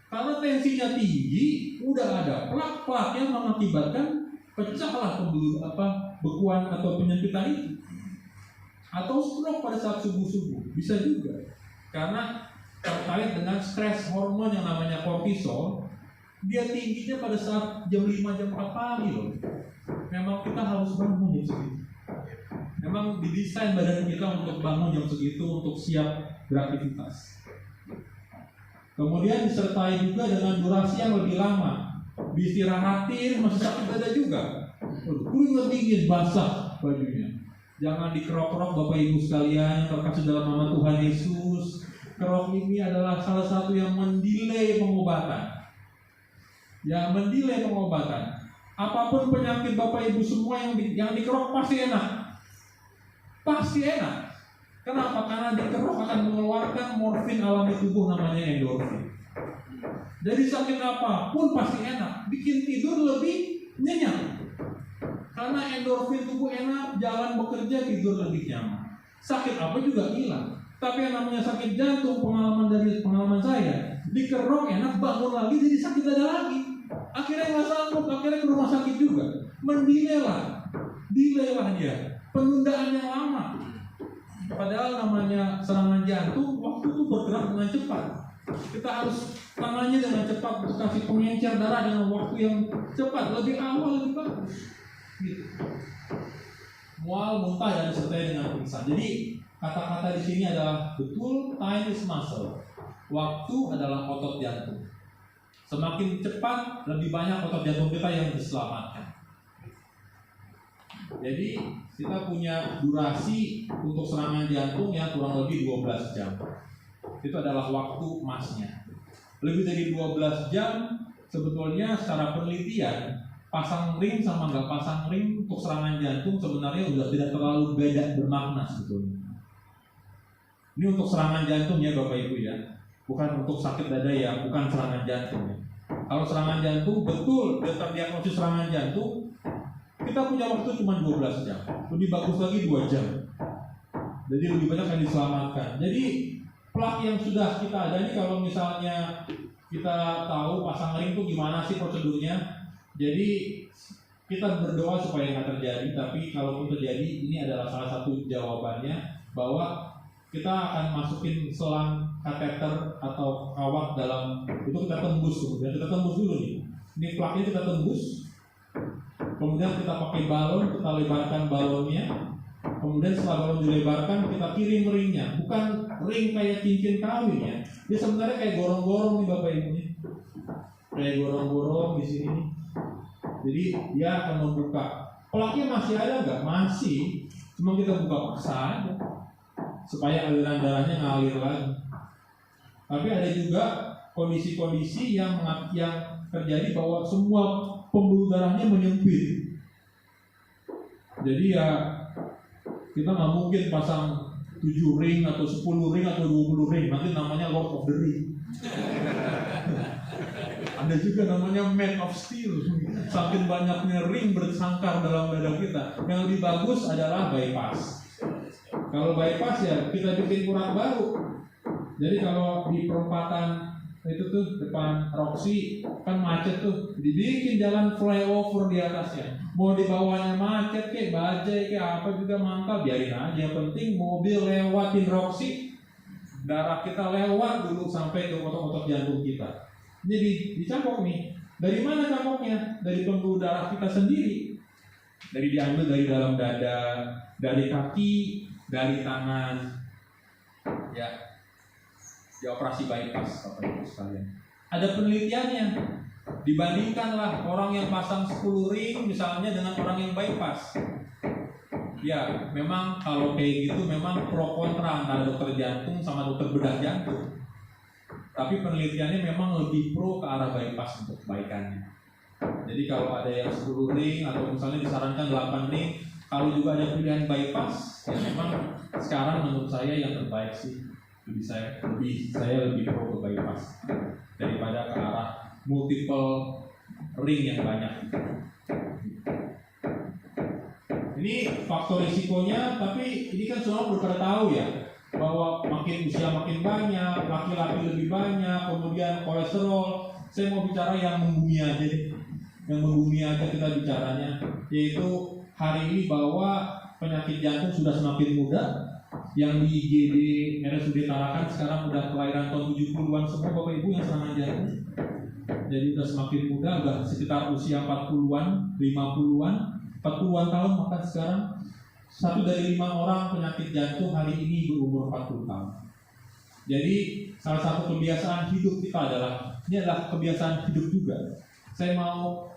Karena tensinya tinggi, udah ada plak-plak yang mengakibatkan pecahlah bekuan atau penyempitan itu. Atau stroke pada saat subuh-subuh, bisa juga. Karena terkait dengan stres hormon yang namanya kortisol, dia tingginya pada saat jam 5 jam 4 pagi loh. Memang kita harus bangun jam segitu. Memang didesain badan kita untuk bangun jam segitu untuk siap beraktivitas. Kemudian disertai juga dengan durasi yang lebih lama. Diistirahatin masih sakit dada juga. Keringat dingin, basah bajunya. Jangan dikerok-kerok Bapak Ibu sekalian, terkasih dalam nama Tuhan Yesus. Kerok ini adalah salah satu yang mendelay pengobatan. Yang mendelay pengobatan. Apapun penyakit Bapak Ibu semua yang dikerok pasti enak. Pasti enak. Kenapa? Karena dikerok akan mengeluarkan morfin alami tubuh namanya endorfin. Jadi sakit apapun pasti enak. Bikin tidur lebih nyenyak. Karena endorfin tubuh enak, jalan bekerja, tidur lebih nyaman. Sakit apa juga hilang. Tapi yang namanya sakit jantung, pengalaman saya, dikerok enak, bangun lagi jadi sakit dada lagi. Akhirnya nggak sanggup, akhirnya ke rumah sakit juga. Delay lah dia. Penundaan yang lama. Padahal namanya serangan jantung, waktu itu bergerak dengan cepat. Kita harus tangannya dengan cepat untuk kasih pengencer darah dengan waktu yang cepat. Lebih awal lebih bagus. Gitu. Mual, muntah dan disertai dengan pingsan. Jadi kata-kata di sini adalah betul, time is muscle. Waktu adalah otot jantung. Semakin cepat, lebih banyak otot jantung kita yang diselamatkan. Jadi kita punya durasi untuk serangan jantung yang kurang lebih 12 jam. Itu adalah waktu emasnya. Lebih dari 12 jam sebetulnya secara penelitian, pasang ring sama nggak pasang ring untuk serangan jantung sebenarnya udah tidak terlalu beda bermakna sebetulnya. Ini untuk serangan jantung ya Bapak Ibu ya, bukan untuk sakit dada ya, bukan serangan jantung ya. Kalau serangan jantung betul terdiagnosis serangan jantung, kita punya waktu cuma 12 jam. Lebih bagus lagi 2 jam. Jadi lebih banyak yang diselamatkan. Jadi plak yang sudah kita ada ini, kalau misalnya kita tahu pasang ring itu gimana sih prosedurnya. Jadi kita berdoa supaya nggak terjadi. Tapi kalau terjadi, ini adalah salah satu jawabannya, bahwa kita akan masukin selang kateter atau kawat dalam itu, kita tembus. Kemudian kita tembus dulu nih. Ini plaknya kita tembus. Kemudian kita pakai balon, kita lebarkan balonnya. Kemudian setelah balon dilebarkan, kita kirim ringnya. Bukan ring kayak cincin kawin ya. Dia sebenarnya kayak gorong-gorong nih Bapak Ibu nih. Kayak gorong-gorong di sini nih. Jadi dia akan membuka. Plaknya masih ada nggak? Masih. Cuma kita buka paksa aja supaya aliran darahnya ngalir lagi. Tapi ada juga kondisi-kondisi yang terjadi bahwa semua pembuluh darahnya menyempit. Jadi ya kita nggak mungkin pasang 7 ring atau 10 ring atau 20 ring. Nanti namanya Lord of the Ring. Ada juga namanya Man of Steel. Saking banyaknya ring bersangkar dalam dada kita. Yang lebih bagus adalah bypass. Kalau bypass ya kita bikin kurang baru. Jadi kalau di perempatan itu tuh depan Roxy kan macet tuh, dibikin jalan flyover di atasnya. Mau di bawahnya macet kayak bajai kayak apa juga mangkal, biarin aja. Yang penting mobil lewatin Roxy, darah kita lewat dulu sampai ke otot-otot jantung kita. Jadi dicapok nih. Dari mana capoknya? Dari pembuluh darah kita sendiri. Dari diambil dari dalam dada, dari kaki, dari tangan. Ya. Di operasi bypass Bapak Ibu sekalian. Ada penelitiannya. Dibandingkanlah orang yang pasang 10 ring misalnya dengan orang yang bypass. Ya, memang kalau kayak gitu memang pro kontra antara dokter jantung sama dokter bedah jantung. Tapi penelitiannya memang lebih pro ke arah bypass untuk kebaikannya. Jadi kalau ada yang 10 ring atau misalnya disarankan 8 ring, kalau juga ada pilihan bypass, ya memang sekarang menurut saya yang terbaik sih. Saya lebih pro ke bypass daripada ke arah multiple ring yang banyak. Ini faktor risikonya, tapi ini kan semua udah pada tahu ya, bahwa makin usia makin banyak, laki-laki lebih banyak, kemudian kolesterol. Saya mau bicara yang membumi aja deh, yang membumi aja kita bicaranya, yaitu hari ini bahwa penyakit jantung sudah semakin muda. Yang di IGD RSUD Tarakan sekarang udah kelahiran tahun 70-an semua Bapak Ibu yang serangan jantung. Jadi udah semakin muda, udah sekitar usia 40-an, 50-an, 40-an tahun, bahkan sekarang 1 dari 5 orang penyakit jantung hari ini berumur 40 tahun. Jadi salah satu kebiasaan hidup kita ini adalah kebiasaan hidup juga. Saya mau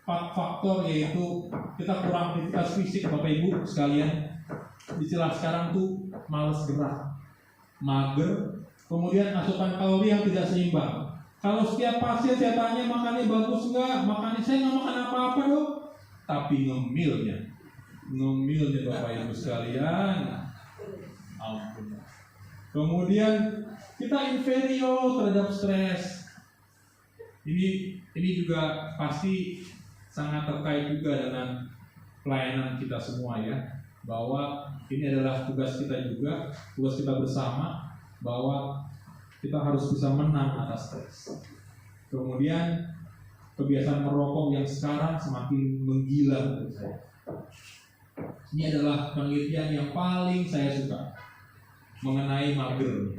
faktor yaitu kita kurang aktivitas fisik Bapak Ibu sekalian. Istilah sekarang tuh malas gerak, mager, kemudian asupan kalori yang tidak seimbang. Kalau setiap pasien saya tanya makannya bagus enggak, makannya saya nggak makan apa-apa dong, tapi ngemilnya Bapak Ibu sekalian, ampun. Kemudian kita inferior terhadap stres. Ini juga pasti sangat terkait juga dengan pelayanan kita semua ya, bahwa ini adalah tugas kita juga, tugas kita bersama, bahwa kita harus bisa menang atas stres. Kemudian kebiasaan merokok yang sekarang semakin menggila menurut saya. Ini adalah penelitian yang paling saya suka mengenai mager.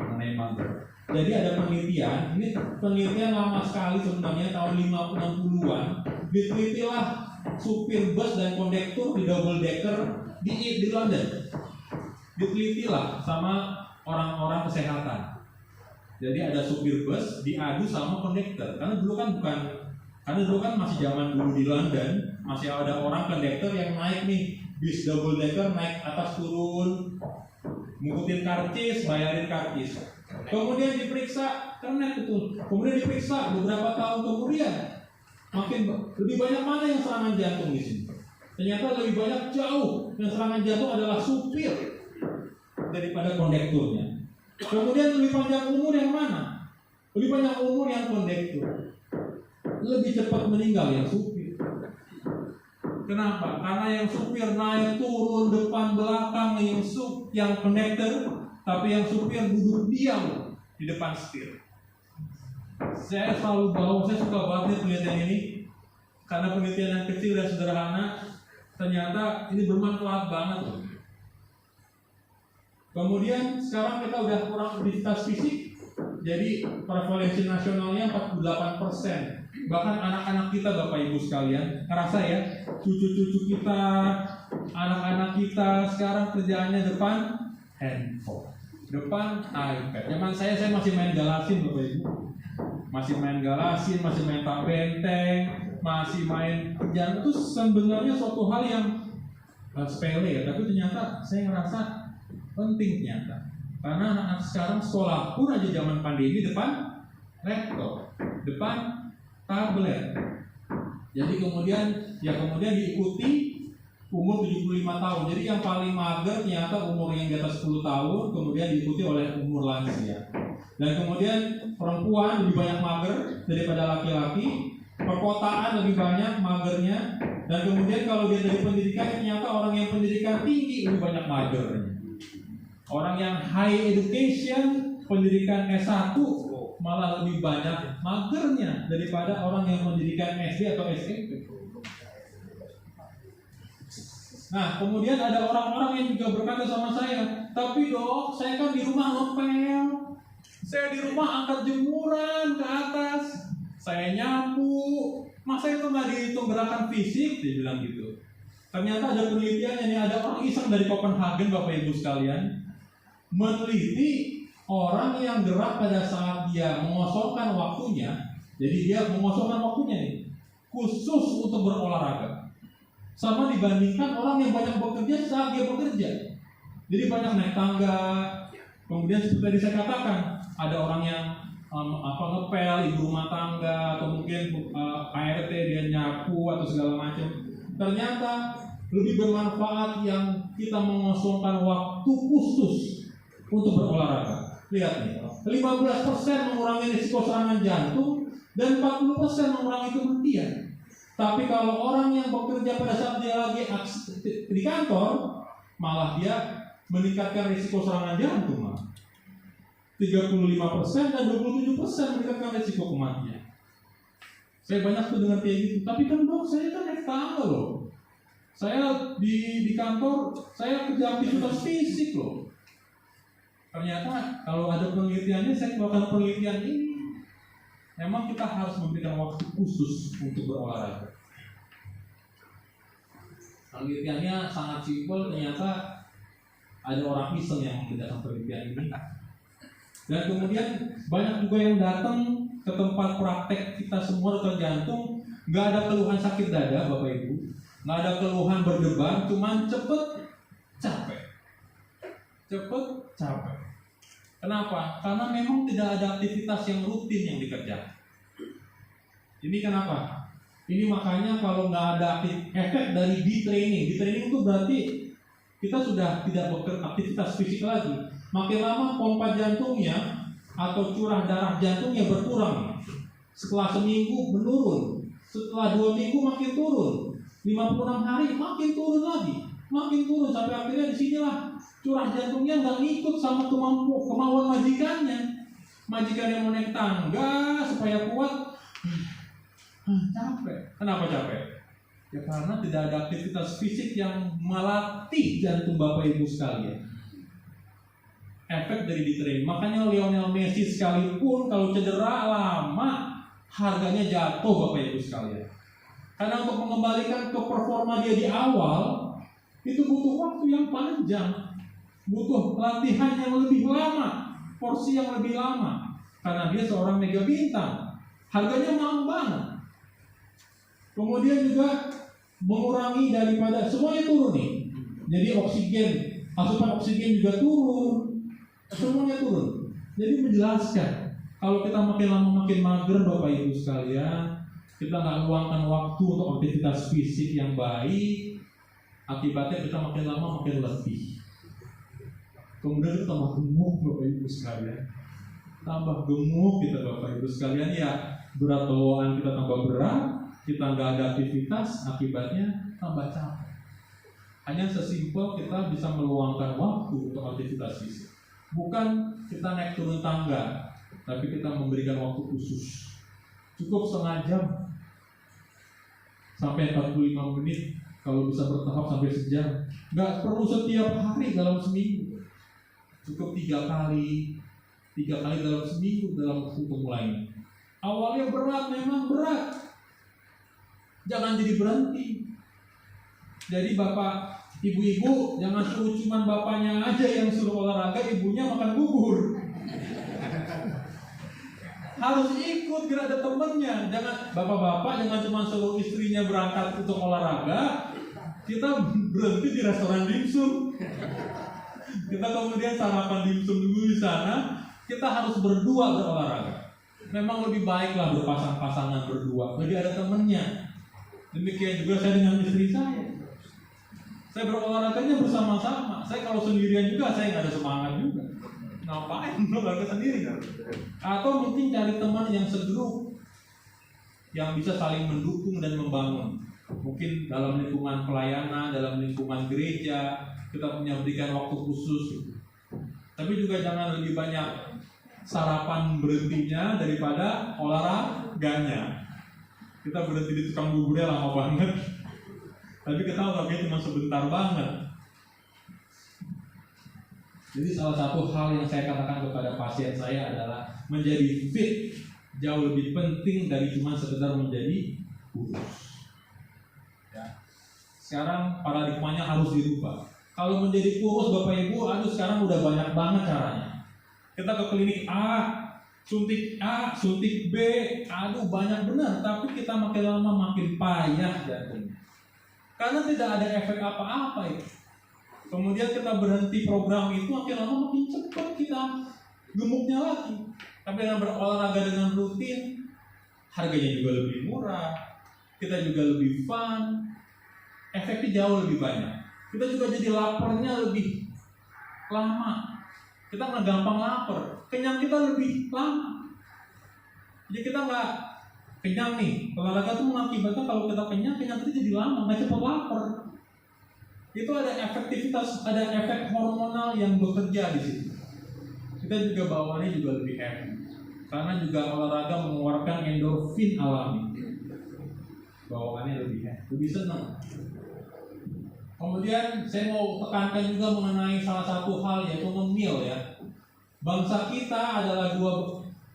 Jadi ada penelitian, ini penelitian lama sekali sebenarnya, tahun 60-an, ditelitilah supir bus dan kondektur di double decker di London. Ditelitilah sama orang-orang kesehatan. Jadi ada supir bus diadu sama kondektur. Karena dulu kan masih zaman dulu di London, masih ada orang kondektur yang naik nih bis double decker, naik atas turun, ngikutin karcis, bayarin karcis. Kemudian diperiksa, ternyata betul. Kemudian diperiksa beberapa tahun kemudian, makin lebih banyak mana yang serangan jantung di sini. Ternyata lebih banyak jauh yang serangan jantung adalah supir daripada kondekturnya. Kemudian lebih panjang umur yang mana? Lebih banyak umur yang kondektur. Lebih cepat meninggal yang supir. Kenapa? Karena yang supir naik turun depan belakang yang kondektur, tapi yang supir duduk diam di depan setir. Saya suka banget penelitian ini, karena penelitian yang kecil dan sederhana. Ternyata ini bermanfaat banget loh. Kemudian sekarang kita udah kurang aktivitas fisik, jadi prevalensi nasionalnya 48%. Bahkan anak-anak kita Bapak Ibu sekalian, ngerasa ya, cucu-cucu kita, anak-anak kita sekarang kerjaannya depan handphone, depan iPad. Zaman saya masih main galasin Bapak Ibu, masih main tak benteng, masih main kerjaan. Itu sebenarnya suatu hal yang sepele ya, tapi ternyata saya ngerasa penting ternyata. Karena anak-anak sekarang sekolah pun aja zaman pandemi depan laptop, depan tablet. Jadi kemudian diikuti umur 75 tahun. Jadi yang paling mager ternyata umur yang di atas 10 tahun, kemudian diikuti oleh umur lansia. Dan kemudian perempuan lebih banyak mager daripada laki-laki. Perkotaan lebih banyak magernya. Dan kemudian kalau dia dari pendidikan, ternyata orang yang pendidikan tinggi lebih banyak magernya. Orang yang high education, pendidikan S1 malah lebih banyak magernya daripada orang yang pendidikan SD atau SMP. Nah, kemudian ada orang-orang yang juga berkata sama saya, tapi dok, saya kan di rumah ngepel, saya di rumah angkat jemuran ke atas, saya nyapu, masa itu nggak dihitung gerakan fisik? Dia bilang gitu. Ternyata ada penelitiannya nih, ada orang iseng dari Copenhagen Bapak Ibu sekalian, meneliti orang yang gerak pada saat dia mengosongkan waktunya. Jadi dia mengosongkan waktunya nih, khusus untuk berolahraga, sama dibandingkan orang yang banyak bekerja saat dia bekerja. Jadi banyak naik tangga. Kemudian seperti tadi saya katakan, ada orang yang ngepel, ibu rumah tangga, atau mungkin ART dia nyapu atau segala macam. Ternyata lebih bermanfaat yang kita mengosongkan waktu khusus untuk berolahraga. Lihat nih, 15% mengurangi risiko serangan jantung dan 40% mengurangi kematian. Tapi kalau orang yang bekerja pada saat dia lagi di kantor, malah dia meningkatkan risiko serangan jantung. 35% dan 27% meningkatkan risiko kematian. Saya banyak tuh dengar kayak gitu. Tapi kan dok, saya kan naik tangga loh. Saya di kantor, saya kerja aktivitas fisik loh. Ternyata kalau ada penelitiannya, saya keluarkan penelitian ini. Memang kita harus memberikan waktu khusus untuk berolahraga. Penelitiannya sangat simpel, ternyata ada orang iseng yang mengerjakan penelitian ini. Dan kemudian banyak juga yang datang ke tempat praktek kita semua dokter jantung, nggak ada keluhan sakit dada Bapak Ibu, nggak ada keluhan berdebar, cuman cepet capek. Kenapa? Karena memang tidak ada aktivitas yang rutin yang dikerjakan. Ini kenapa? Ini makanya kalau nggak ada efek dari detraining. Detraining itu berarti kita sudah tidak beraktivitas fisik lagi. Makin lama pompa jantungnya atau curah darah jantungnya berkurang. Setelah seminggu menurun, setelah 2 minggu makin turun, 56 hari makin turun lagi, makin turun sampai akhirnya disinilah curah jantungnya nggak ngikut sama kemauan majikannya. Majikan yang mau naik tangga supaya kuat, capek. Kenapa capek? Ya karena tidak ada aktivitas fisik yang melatih jantung Bapak Ibu sekalian. Efek dari detraining. Makanya Lionel Messi sekalipun kalau cedera lama, harganya jatuh Bapak Ibu sekalian. Karena untuk mengembalikan ke performa dia di awal, itu butuh waktu yang panjang, butuh latihan yang lebih lama, porsi yang lebih lama. Karena dia seorang mega bintang, harganya mahal banget. Kemudian juga mengurangi daripada semuanya turun nih. Jadi oksigen, asupan oksigen juga turun. Semuanya turun. Jadi menjelaskan kalau kita makin lama makin mager Bapak Ibu sekalian, kita nggak luangkan waktu untuk aktivitas fisik yang baik, akibatnya kita makin lama makin letih. Kemudian kita tambah gemuk Bapak Ibu sekalian. Tambah gemuk kita Bapak Ibu sekalian, ya berat bawaan kita tambah berat, kita nggak ada aktivitas, akibatnya tambah capek. Hanya sesimpel kita bisa meluangkan waktu untuk aktivitas fisik. Bukan kita naik turun tangga, tapi kita memberikan waktu khusus. Cukup setengah jam sampai 45 menit, kalau bisa bertahap sampai sejam. Nggak perlu setiap hari dalam seminggu. Cukup 3 kali dalam seminggu dalam untuk mulainya. Awalnya berat, memang berat. Jangan jadi berhenti. Jadi Bapak Ibu-ibu jangan suruh cuman bapaknya aja yang suruh olahraga, ibunya makan bubur. Harus ikut biar ada temennya. Jangan bapak-bapak jangan cuma suruh istrinya berangkat untuk olahraga, kita berhenti di restoran dimsum. Kita kemudian sarapan dimsum dulu di sana. Kita harus berdua berolahraga. Memang lebih baiklah berpasang-pasangan berdua, lebih ada temennya. Demikian juga saya dengan istri saya. Saya berolahraganya bersama-sama. Saya kalau sendirian juga saya nggak ada semangat juga. Ngapain olahraga sendiri kan? Atau mungkin cari teman yang segrup, yang bisa saling mendukung dan membangun. Mungkin dalam lingkungan pelayanan, dalam lingkungan gereja, kita punya berikan waktu khusus. Tapi juga jangan lebih banyak sarapan berhentinya daripada olahraganya. Kita berhenti di tukang buburnya lama banget. Tapi kita olahraganya cuma sebentar banget. Jadi salah satu hal yang saya katakan kepada pasien saya adalah menjadi fit jauh lebih penting dari cuma sekedar menjadi kurus. Ya. Sekarang paradigmanya harus dirubah. Kalau menjadi kurus Bapak Ibu, sekarang udah banyak banget caranya. Kita ke klinik A, suntik B, banyak benar. Tapi kita makin lama makin payah jantungnya. Karena tidak ada efek apa-apa itu. Kemudian kita berhenti program itu, makin lama makin cepat kita gemuknya lagi. Tapi dengan berolahraga dengan rutin, harganya juga lebih murah, kita juga lebih fun, efeknya jauh lebih banyak. Kita juga jadi laparnya lebih lama. Kita nggak gampang lapar, kenyang kita lebih lama. Jadi kita nggak kenyang nih. Olahraga tuh mengakibatkan kalau kita kenyang itu jadi lama, nggak cepat lapar. Itu ada efektivitas, ada efek hormonal yang bekerja di situ. Kita juga bawaannya juga lebih happy, karena juga olahraga mengeluarkan endorfin alami. Bawaannya lebih happy, lebih senang. Kemudian saya mau tekankan juga mengenai salah satu hal, yaitu ngemil ya. Bangsa kita adalah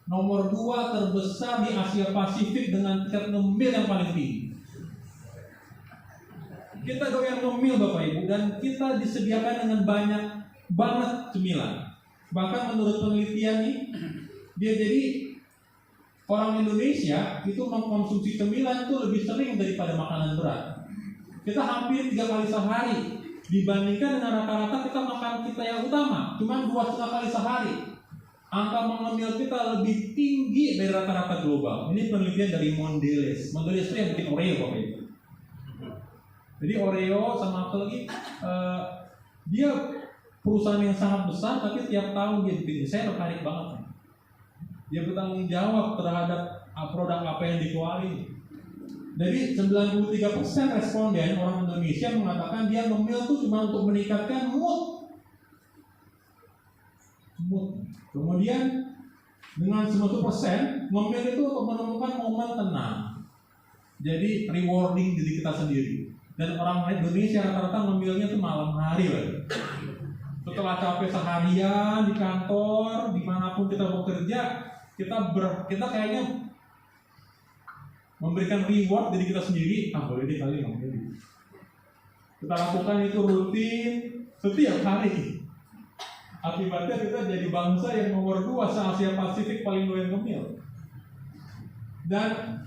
nomor 2 terbesar di Asia Pasifik dengan tingkat ngemil yang paling tinggi. Kita doyan ngemil Bapak Ibu, dan kita disediakan dengan banyak banget cemilan. Bahkan menurut penelitian nih, dia jadi orang Indonesia itu mengkonsumsi cemilan itu lebih sering daripada makanan berat. Kita hampir 3 kali sehari, dibandingkan dengan rata-rata kita makan kita yang utama cuma 2,5 kali sehari. Angka mengemil kita lebih tinggi dari rata-rata global. Ini penelitian dari Mondelez. Mondelez itu yang bikin Oreo Bapak Ibu. Jadi Oreo sama apa lagi? Dia perusahaan yang sangat besar, tapi tiap tahun dia bikin. Saya tertarik banget. Dia bertanggung jawab terhadap produk apa yang dikeluarin. Jadi 93% responden orang Indonesia mengatakan dia ngemil itu cuma untuk meningkatkan mood. Kemudian dengan 90% ngemil itu untuk menemukan momen tenang. Jadi rewarding diri kita sendiri. Dan orang Indonesia rata-rata ngemilnya itu malam hari lagi. Setelah capek seharian di kantor, dimanapun kita bekerja, kita kayaknya memberikan reward diri kita sendiri. Boleh deh kali ngemil. Kita lakukan itu rutin setiap hari. Akibatnya kita jadi bangsa yang nomor 2 se-Asia Pasifik paling doyan ngemil. Dan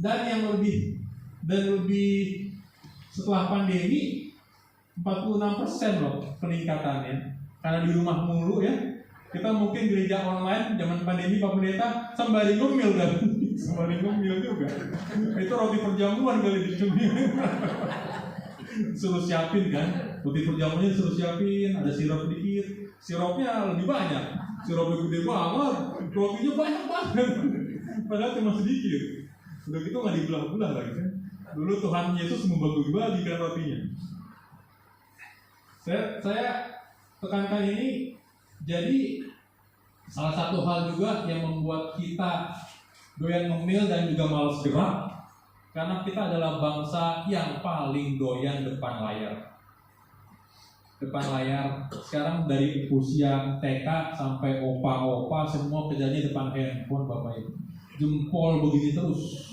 yang lebih setelah pandemi 46% loh peningkatannya. Karena di rumah mulu ya. Kita mungkin gereja online zaman pandemi Pak Pendeta sembari ngemil kan. Sembari ngemil juga. Itu roti perjamuan kali dicemil. Suruh siapin kan. Roti perjamuannya suruh siapin, ada sirup dikit. Sirupnya lebih banyak. Sirupnya gede banget, rotinya banyak banget. Padahal cuma sedikit. Udah gitu nggak dibelah-belah lagi kan. Dulu Tuhan Yesus membagi-bagikan rotinya. Saya tekankan ini. Jadi salah satu hal juga yang membuat kita doyan ngemil dan juga malas gerak, karena kita adalah bangsa yang paling doyan depan layar. Depan layar. Sekarang dari usia TK sampai opa-opa semua kerjanya depan handphone Bapak Ibu. Jempol begini terus.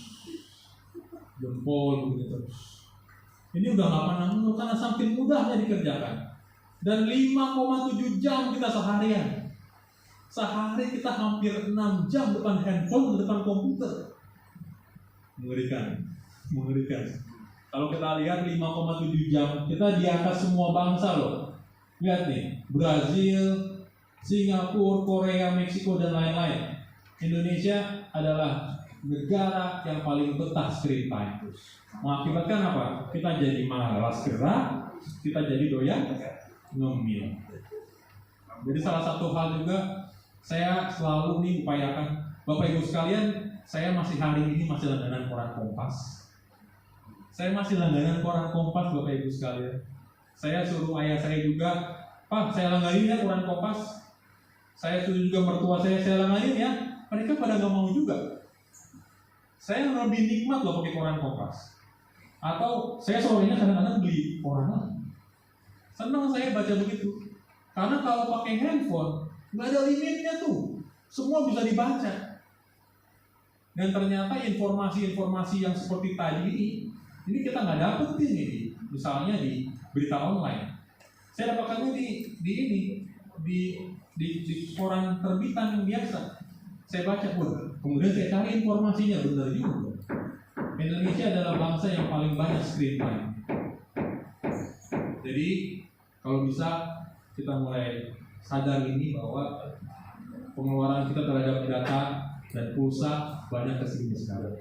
Ini udah gak pandang dulu karena saking mudahnya dikerjakan. Dan 5,7 jam kita seharian. Sehari kita hampir 6 jam depan handphone, depan komputer. Mengerikan. Kalau kita lihat 5,7 jam, kita di atas semua bangsa loh. Lihat nih, Brazil, Singapura, Korea, Meksiko, dan lain-lain. Indonesia adalah negara yang paling betah screen time. Mengakibatkan apa? Kita jadi malas gerak, kita jadi doyan ngemil. Jadi salah satu hal juga saya selalu nih upayakan, Bapak Ibu sekalian, saya hari ini masih langganan koran Kompas. Bapak Ibu sekalian. Saya suruh ayah saya juga, Pak, saya langganin ya koran Kompas. Saya suruh juga mertua saya langganin ya. Mereka pada nggak mau juga. Saya lebih nikmat loh pakai koran Kompas. Atau saya sorenya kadang-kadang beli koran lagi. Senang saya baca begitu. Karena kalau pakai handphone nggak ada limitnya tuh. Semua bisa dibaca. Dan ternyata informasi-informasi yang seperti tadi ini kita nggak dapetin ini. Misalnya di berita online. Saya dapatkannya di koran terbitan yang biasa. Saya baca pun, kemudian saya cari informasinya, benar juga. Indonesia adalah bangsa yang paling banyak screen time. Jadi kalau bisa kita mulai sadar ini bahwa pengeluaran kita terhadap data dan pulsa banyak kesini sekarang.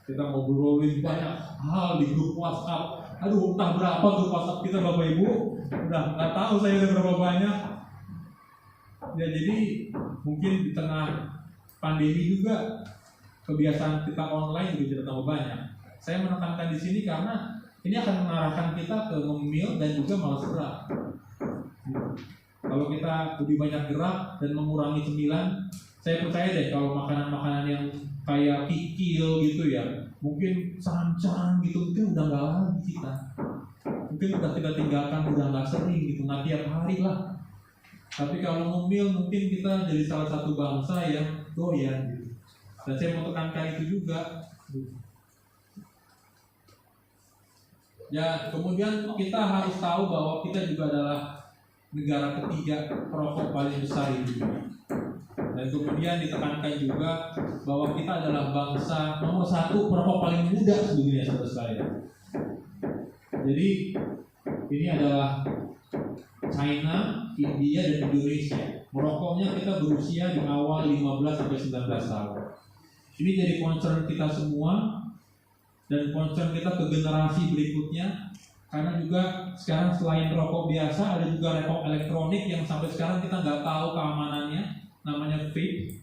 Kita ngobrolin banyak hal di grup WhatsApp. Aduh, entah berapa grup WhatsApp kita Bapak Ibu. Udah nggak tahu saya ada berapa banyak. Ya jadi mungkin di tengah pandemi juga kebiasaan kita online juga tidak terlalu banyak. Saya menekankan di sini karena ini akan mengarahkan kita ke ngemil dan juga malas gerak. Kalau kita lebih banyak gerak dan mengurangi cemilan, saya percaya deh kalau makanan-makanan yang kayak kikil gitu ya, mungkin sancang gitu, mungkin udah nggak lagi kita. Mungkin udah kita tinggalkan, udah nggak sering gitu, nggak tiap hari lah. Tapi kalau ngemil mungkin kita jadi salah satu bangsa yang doyan gitu. Dan saya mau tekankan itu juga. Ya, kemudian kita harus tahu bahwa kita juga adalah negara ketiga perokok paling besar di dunia. Dan kemudian ditekankan juga bahwa kita adalah bangsa nomor 1 perokok paling muda di dunia, saudara-saudara. Jadi ini adalah China, India, dan Indonesia. Merokoknya kita berusia di awal 15 sampai 19 tahun. Ini jadi concern kita semua dan concern kita ke generasi berikutnya. Karena juga sekarang selain rokok biasa ada juga rokok elektronik yang sampai sekarang kita nggak tahu keamanannya, namanya vape.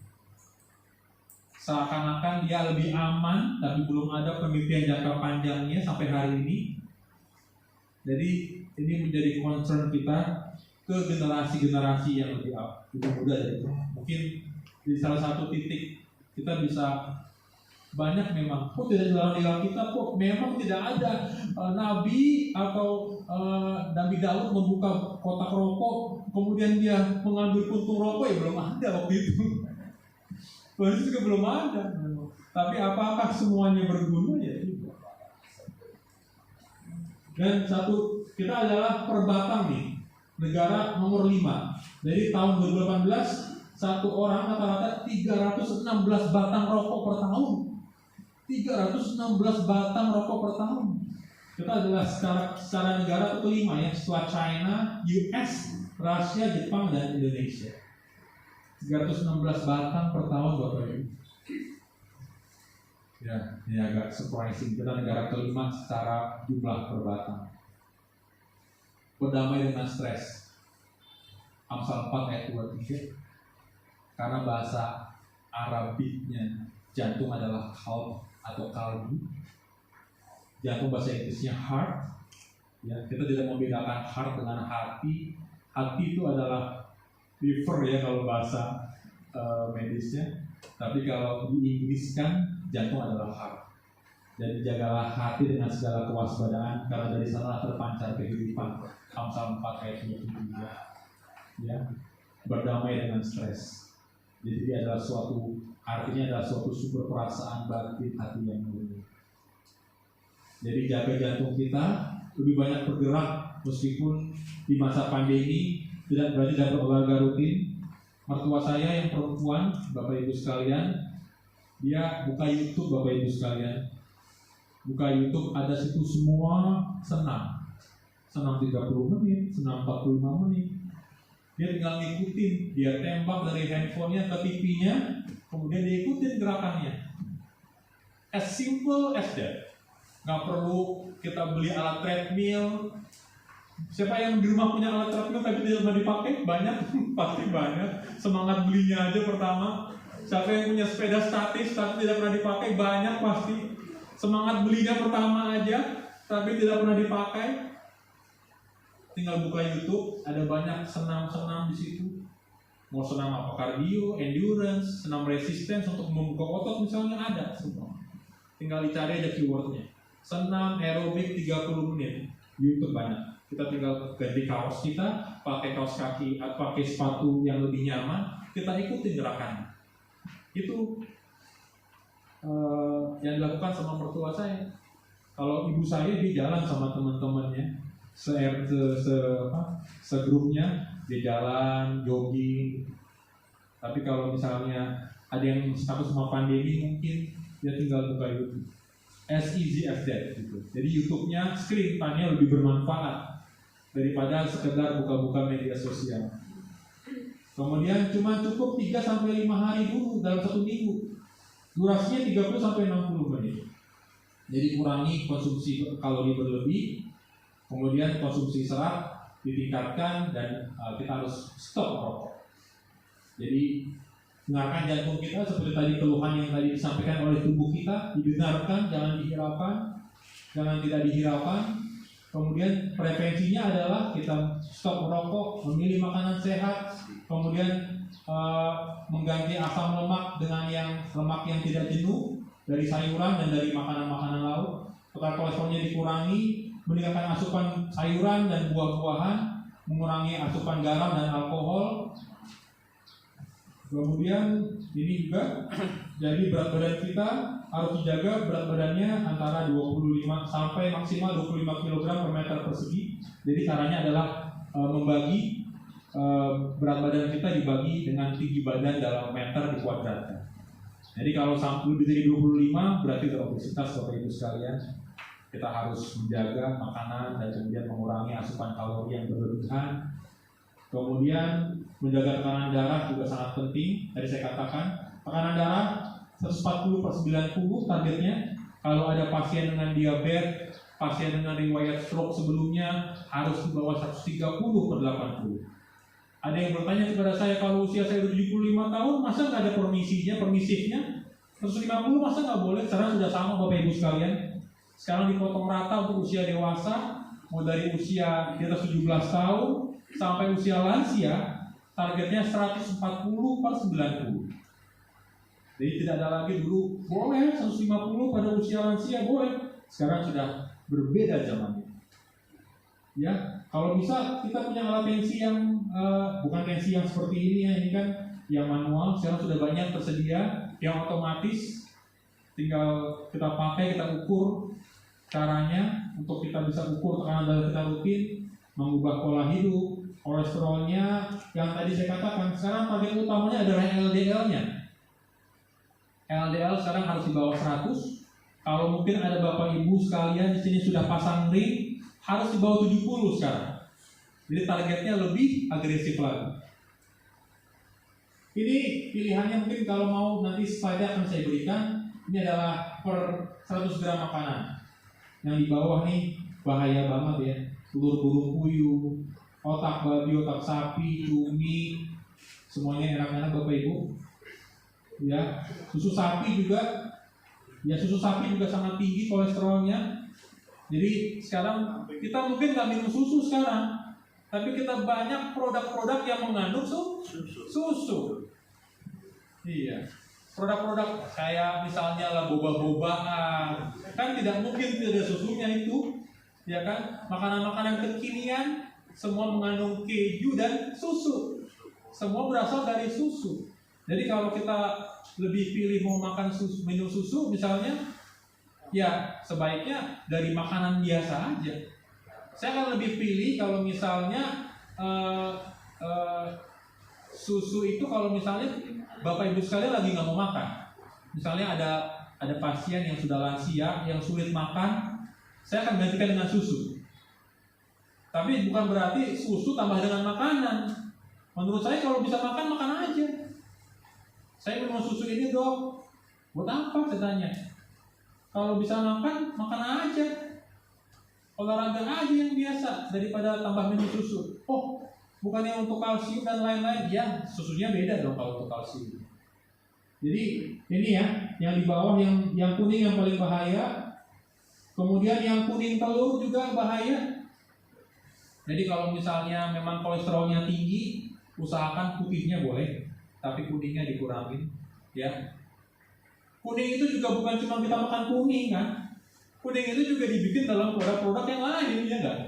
Seakan-akan dia lebih aman, tapi belum ada penelitian jangka panjangnya sampai hari ini. Jadi ini menjadi concern kita ke generasi-generasi yang lebih muda dari itu. Mungkin di salah satu titik kita bisa banyak memang, kok tidak dalam kita, kok memang tidak ada nabi atau Nabi Daud membuka kotak rokok kemudian dia mengambil puntung rokok, ya belum ada waktu itu. Waktu itu juga belum ada. Tapi apakah semuanya berguna? Ya tidak. Dan satu, kita adalah perbatang nih, negara nomor 5. Dari tahun 2018 satu orang rata-rata 316 batang rokok per tahun. 316 batang rokok per tahun. Kita adalah secara negara kelima ya, setelah China, US, Rusia, Jepang, dan Indonesia. 316 batang per tahun, Bapak Ibu. Ya, ini agak surprising. Kita negara kelima secara jumlah per batang. Berdamai dengan stres. Amsal 4 ayat 23. Karena bahasa Arabiknya jantung adalah qalb atau kalbu. Jantung bahasa Inggrisnya heart. Ya, kita tidak membedakan heart dengan hati. Hati itu adalah liver ya kalau bahasa medisnya. Tapi kalau diinggriskan jantung adalah heart. Jadi jagalah hati dengan segala kewaspadaan, karena dari sana terpancar kehidupan. Amsal 4 ayat 23. Ya, berdamai dengan stres. Jadi dia adalah artinya adalah suatu sumber perasaan batin hati yang murni. Jadi jaga jantung kita, lebih banyak bergerak meskipun di masa pandemi tidak berarti tidak berolahraga rutin. Mertua saya yang perempuan, Bapak Ibu sekalian, dia buka YouTube, Bapak Ibu sekalian. Buka YouTube, ada situ semua senam. Senam 30 menit, senam 45 menit. Dia tinggal ngikutin, dia tembak dari handphonenya ke TV-nya, kemudian dia ikutin gerakannya. As simple as that. Nggak perlu kita beli alat treadmill. Siapa yang di rumah punya alat treadmill tapi tidak pernah dipakai? Banyak, pasti banyak. Semangat belinya aja pertama. Siapa yang punya sepeda statis tapi tidak pernah dipakai? Banyak pasti. Semangat belinya pertama aja tapi tidak pernah dipakai. Tinggal buka YouTube, ada banyak senam-senam di situ. Mau senam apa? Kardio, endurance, senam resistance untuk membuka otot misalnya ada semua. Tinggal dicari aja keywordnya. Senam aerobik 30 menit. YouTube banyak. Kita tinggal ganti kaos kita, pakai kaos kaki, pakai sepatu yang lebih nyaman, kita ikutin gerakannya. Itu yang dilakukan sama mertua saya. Kalau ibu saya dia jalan sama teman-temannya, segrupnya dia jalan, jogging. Tapi kalau misalnya ada yang takut sama pandemi, mungkin dia tinggal buka YouTube. As easy as that gitu. Jadi YouTube-nya screen time-nya lebih bermanfaat daripada sekedar buka-buka media sosial. Kemudian cuma cukup 3-5 hari dulu dalam 1 minggu. Durasinya 30-60 menit. Jadi kurangi konsumsi kalori berlebih, kemudian konsumsi serat ditingkatkan, dan kita harus stop rokok. Jadi Dengarkan jantung kita seperti tadi keluhan yang tadi disampaikan oleh tubuh kita, didengarkan, jangan dihiraukan, jangan tidak dihiraukan. Kemudian prevensinya adalah kita stop merokok, memilih makanan sehat, kemudian mengganti asam lemak dengan yang lemak yang tidak jenuh dari sayuran dan dari makanan-makanan laut. Tekanan kolesterolnya dikurangi, meningkatkan asupan sayuran dan buah-buahan, mengurangi asupan garam dan alkohol. Kemudian ini juga jadi berat badan kita harus dijaga, berat badannya antara 25 sampai maksimal 25 kg per meter persegi. Jadi caranya adalah membagi berat badan kita dibagi dengan tinggi badan dalam meter dikuadratkan. Jadi kalau sampai lebih dari 25 berarti obesitas Bapak Ibu sekalian. Kita harus menjaga makanan dan kemudian mengurangi asupan kalori yang berlebihan. Kemudian menjaga tekanan darah juga sangat penting. Tadi saya katakan tekanan darah 140/90 targetnya. Kalau ada pasien dengan diabetes, pasien dengan riwayat stroke sebelumnya harus di bawah 130/80. Ada yang bertanya kepada saya, kalau usia saya 75 tahun, masa nggak ada permisifnya? 150 masa nggak boleh? Sekarang sudah sama Bapak Ibu sekalian. Sekarang dipotong rata untuk usia dewasa, mau dari usia di atas 17 tahun sampai usia lansia, targetnya 140/90. Jadi tidak ada lagi dulu boleh 150 pada usia lansia boleh. Sekarang sudah berbeda zamannya. Ya, kalau bisa kita punya alat tensi yang bukan tensi yang seperti ini ya, ini kan yang manual. Sekarang sudah banyak tersedia yang otomatis, tinggal kita pakai, kita ukur caranya untuk kita bisa ukur tekanan darah kita rutin, mengubah pola hidup, kolesterolnya yang tadi saya katakan. Sekarang target utamanya adalah LDL-nya. LDL sekarang harus di bawah 100. Kalau mungkin ada Bapak Ibu sekalian di sini sudah pasang ring, harus di bawah 70 sekarang. Jadi targetnya lebih agresif lagi. Ini pilihannya mungkin kalau mau nanti slide akan saya berikan. Ini adalah per 100 gram makanan. Yang di bawah nih bahaya banget ya. Telur burung puyuh, otak babi, otak sapi, cumi, semuanya enak-enak Bapak Ibu. Ya, susu sapi juga. Ya, susu sapi juga sangat tinggi kolesterolnya. Jadi sekarang kita mungkin nggak minum susu sekarang, tapi kita banyak produk-produk yang mengandung susu. Iya. Produk-produk kayak misalnya lah boba-bobaan, kan tidak mungkin tidak ada susunya itu, ya kan? Makanan-makanan kekinian semua mengandung keju dan susu, semua berasal dari susu. Jadi kalau kita lebih pilih mau makan susu, minum susu misalnya, ya sebaiknya dari makanan biasa aja. Saya akan lebih pilih kalau misalnya susu itu kalau misalnya Bapak Ibu sekalian lagi nggak mau makan, misalnya ada pasien yang sudah lansia yang sulit makan, saya akan gantikan dengan susu. Tapi bukan berarti susu tambah dengan makanan. Menurut saya kalau bisa makan, makan aja. Saya minum susu ini dok, buat apa saya tanya? Kalau bisa makan, makan aja. Olahraga aja yang biasa daripada tambah minum susu. Oh, bukannya untuk kalsium dan lain-lain, ya susunya beda dong kalau untuk kalsium. Jadi ini ya, yang di bawah yang kuning yang paling bahaya. Kemudian yang kuning telur juga bahaya. Jadi kalau misalnya memang kolesterolnya tinggi, usahakan putihnya boleh, tapi kuningnya dikurangin, ya. Kuning itu juga bukan cuma kita makan kuning kan. Kuning itu juga dibikin dalam produk-produk yang lain, ya enggak?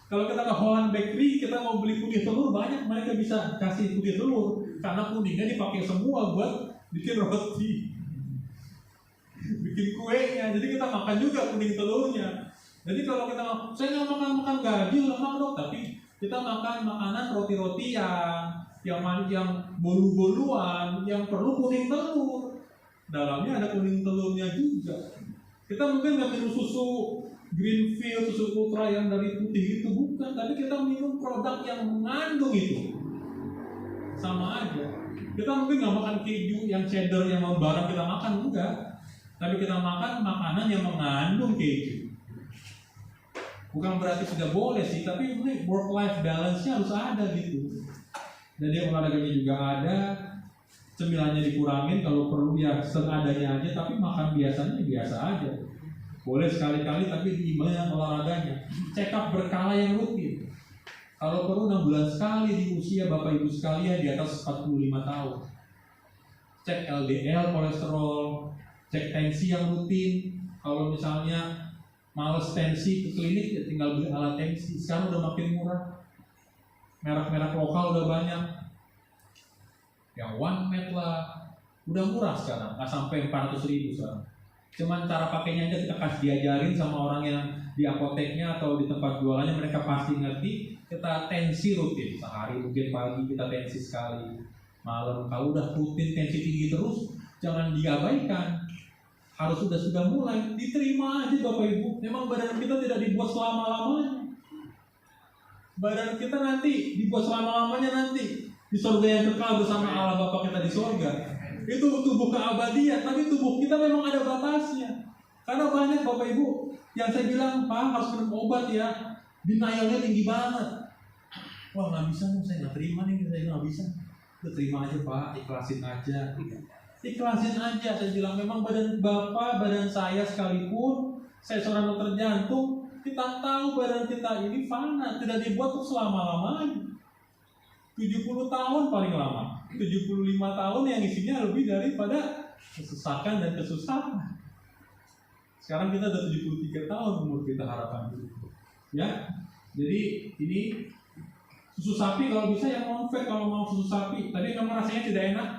Kalau kita ke Holland Bakery, kita mau beli putih telur, banyak mereka bisa kasih putih telur karena kuningnya dipakai semua buat bikin roti, bikin kuenya. Jadi kita makan juga kuning telurnya. Jadi kalau kita, saya nggak makan gaji lemak dok, tapi kita makan makanan roti-roti yang bolu-boluan, yang perlu kuning telur. Dalamnya ada kuning telurnya juga. Kita mungkin nggak minum susu Greenfield, susu Ultra yang dari putih itu, bukan. Tapi kita minum produk yang mengandung itu. Sama aja. Kita mungkin nggak makan keju yang cheddar yang barang kita makan, enggak. Tapi kita makan makanan yang mengandung keju. Bukan berarti sudah boleh sih, tapi work-life balance-nya harus ada gitu. Jadi olahraganya juga ada. cemilannya dikurangin, kalau perlu ya seadanya aja, tapi makan biasanya biasa aja. Boleh sekali-kali tapi diimbangi olahraganya. Check up berkala yang rutin. Kalau perlu 6 bulan sekali di usia Bapak Ibu sekalian di atas 45 tahun. Cek LDL, kolesterol, cek tensi yang rutin. Kalau misalnya males tensi ke klinik ya tinggal beli alat tensi. Sekarang udah makin murah. Merek-merek lokal udah banyak. Yang OneMed lah, udah murah sekarang, nggak sampai 400.000 sekarang. Cuman cara pakainya aja kita kasih diajarin sama orang yang di apoteknya atau di tempat jualannya, mereka pasti ngerti. Kita tensi rutin, sehari mungkin pagi kita tensi sekali, malam. Kalau udah rutin tensi tinggi terus, jangan diabaikan. Harus sudah mulai, diterima aja Bapak Ibu. Memang badan kita tidak dibuat selama-lamanya. Badan kita nanti dibuat selama-lamanya nanti di surga yang kekal bersama Allah Bapa kita di surga. Itu tubuh keabadian, tapi tubuh kita memang ada batasnya. Karena banyak Bapak Ibu yang saya bilang, Pak harus minum obat ya, denialnya tinggi banget. Wah nggak bisa, saya nggak terima nih, saya nggak bisa. Udah terima aja Pak, ikhlasin aja. Ikhlasin aja, saya bilang memang badan Bapak, badan saya sekalipun, saya seorang dokter jantung, kita tahu badan kita ini fana, tidak dibuat untuk selama-lamanya. 70 tahun paling lama, 75 tahun yang isinya lebih daripada kesesakan dan kesusahan. Sekarang kita udah 73 tahun umur kita harapan hidup. Ya, jadi ini susu sapi kalau bisa yang non fat kalau mau susu sapi. Tapi memang rasanya tidak enak.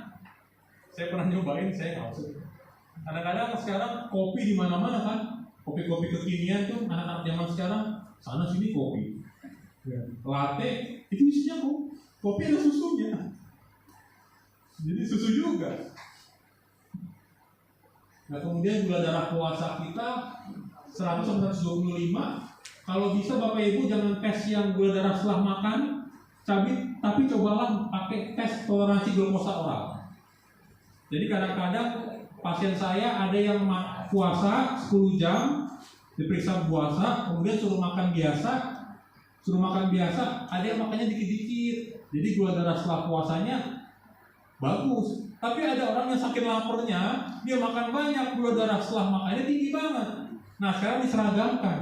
Saya pernah nyobain, saya nggak usah. Kadang-kadang sekarang kopi di mana-mana kan, kopi-kopi kekinian tuh anak-anak zaman sekarang sana sini kopi. Latte itu isinya kopi ada susunya. Jadi susu juga. Nah kemudian gula darah puasa kita 100-125. Kalau bisa Bapak Ibu jangan tes yang gula darah setelah makan, tapi cobalah pakai tes toleransi glukosa oral. Jadi kadang-kadang pasien saya ada yang puasa 10 jam, diperiksa puasa, kemudian suruh makan biasa, ada yang makannya dikit-dikit. Jadi gula darah setelah puasanya bagus. Tapi ada orang yang saking laparnya, dia makan banyak, gula darah setelah makannya tinggi banget. Nah sekarang diseragamkan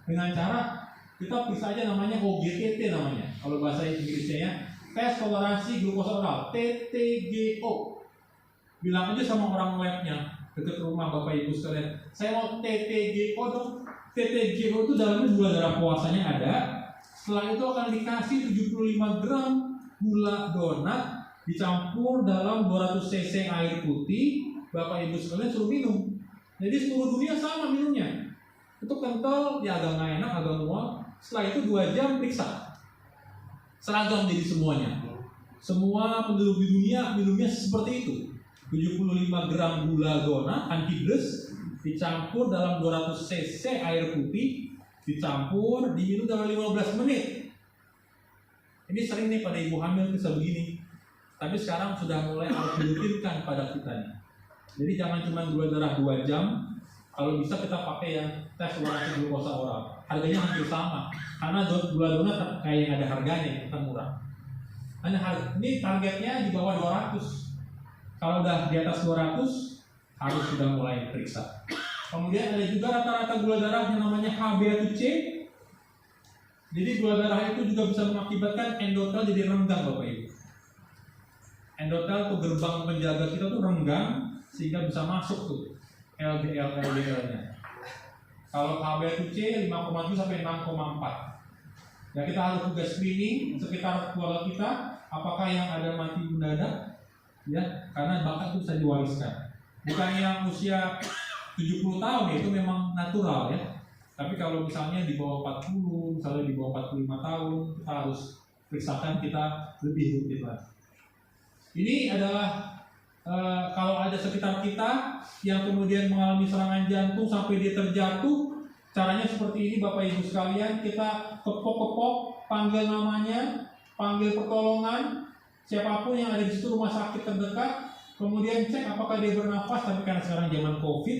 dengan cara kita periksa aja namanya OGTT namanya. Kalau bahasa Inggrisnya ya, tes toleransi glukosa oral, TTGO. Bilang aja sama orang labnya dekat rumah Bapak Ibu sekalian, saya mau TTGO dong. TTGO itu dalamnya gula darah puasanya ada. Setelah itu akan dikasih 75 gram gula donat dicampur dalam 200 cc air putih. Bapak Ibu sekalian suruh minum. Jadi seluruh dunia sama minumnya. Itu kental, ya agak nggak enak, agak mual. Setelah itu 2 jam periksa. Seragam jadi semuanya. Semua penduduk di dunia minumnya seperti itu. 75 gram gula donat anhidrous dicampur dalam 200 cc air putih, dicampur, diminum dalam 15 menit. Ini sering nih pada ibu hamil bisa begini. Tapi sekarang sudah mulai harus dirutinkan pada kita nih. Jadi jangan cuma gula darah 2 jam. Kalau bisa kita pakai yang tes toleransi glukosa oral. Harganya hampir sama. Karena gula donat kayak yang ada harganya, kita murah. Hanya ini targetnya di bawah 200. Kalau udah di atas 200 harus sudah mulai periksa. Kemudian ada juga rata-rata gula darah yang namanya HbA1c. Jadi gula darah itu juga bisa mengakibatkan endotel jadi renggang Bapak Ibu. Endotel tuh gerbang penjaga kita tuh renggang sehingga bisa masuk tuh LDL-nya. Kalau HbA1c 5,7 sampai 6,4. Ya kita harus juga screening sekitar keluarga kita apakah yang ada mati mendadak. Ya, karena bakat itu bisa diwariskan. Bukan yang usia 70 tahun ya, itu memang natural ya. Tapi kalau misalnya di bawah 40, misalnya di bawah 45 tahun, kita harus periksakan kita lebih rutin lagi. Ini adalah kalau ada sekitar kita yang kemudian mengalami serangan jantung sampai dia terjatuh, caranya seperti ini Bapak Ibu sekalian, kita kepok-kepok, panggil namanya, panggil pertolongan. Siapapun yang ada di situ rumah sakit terdekat, kemudian cek apakah dia bernafas. Tapi karena sekarang zaman COVID,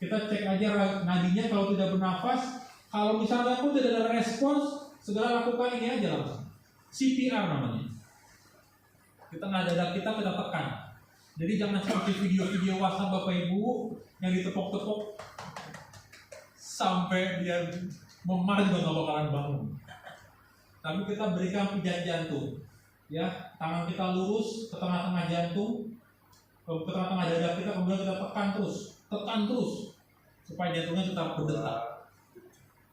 kita cek aja nadinya. Kalau tidak bernafas, kalau misalnya pun tidak ada respons, segera lakukan ini aja langsung CPR namanya. Kita nggak dada kita tekan. Jadi jangan seperti video-video WhatsApp Bapak Ibu yang ditepok-tepok sampai dia memar juga nggak bakalan bangun. Tapi kita berikan pijat jantung, ya, tangan kita lurus ke tengah-tengah jantung, ke tengah-tengah dada kita, kemudian kita tekan terus supaya jantungnya tetap berdetak.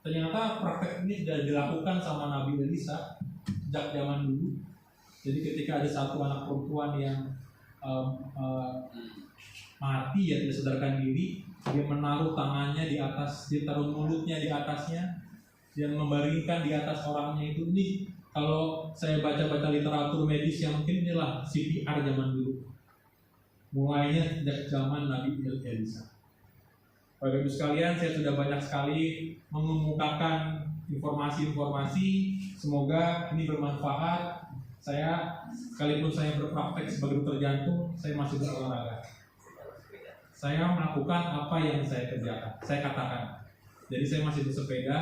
Ternyata praktek ini sudah dilakukan sama Nabi Elisa sejak zaman dulu. Jadi ketika ada satu anak perempuan yang mati, ya, tidak sadarkan diri, dia menaruh tangannya di atas, dia taruh mulutnya di atasnya, dia membaringkan di atas orangnya itu. Ini kalau saya baca-baca literatur medis yang mungkin inilah CPR zaman dulu. Mulainya sejak zaman Nabi Elisa. Bapak Ibu sekalian, saya sudah banyak sekali mengemukakan informasi-informasi. Semoga ini bermanfaat. Saya, sekalipun saya berpraktek sebagai dokter jantung, saya masih berolahraga. Saya melakukan apa yang saya kerjakan, saya katakan. Jadi saya masih bersepeda.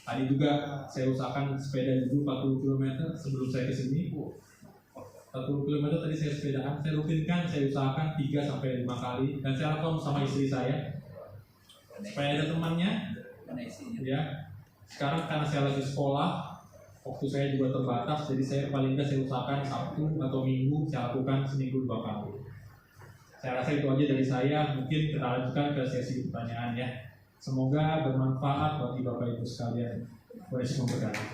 Tadi juga saya usahakan sepeda dulu 40 km sebelum saya ke sini. 40 km tadi saya sepedaan, saya rutinkan, saya usahakan 3-5 kali, dan saya lakukan sama istri saya supaya ada temannya, ya. Sekarang karena saya lagi sekolah, waktu saya juga terbatas, jadi saya paling nggak saya usahakan Sabtu atau Minggu saya lakukan seminggu 2 kali. Saya rasa itu aja dari saya. Mungkin kita lanjutkan ke sesi pertanyaan, ya. Semoga bermanfaat bagi Bapak Ibu sekalian. Boleh memberkati.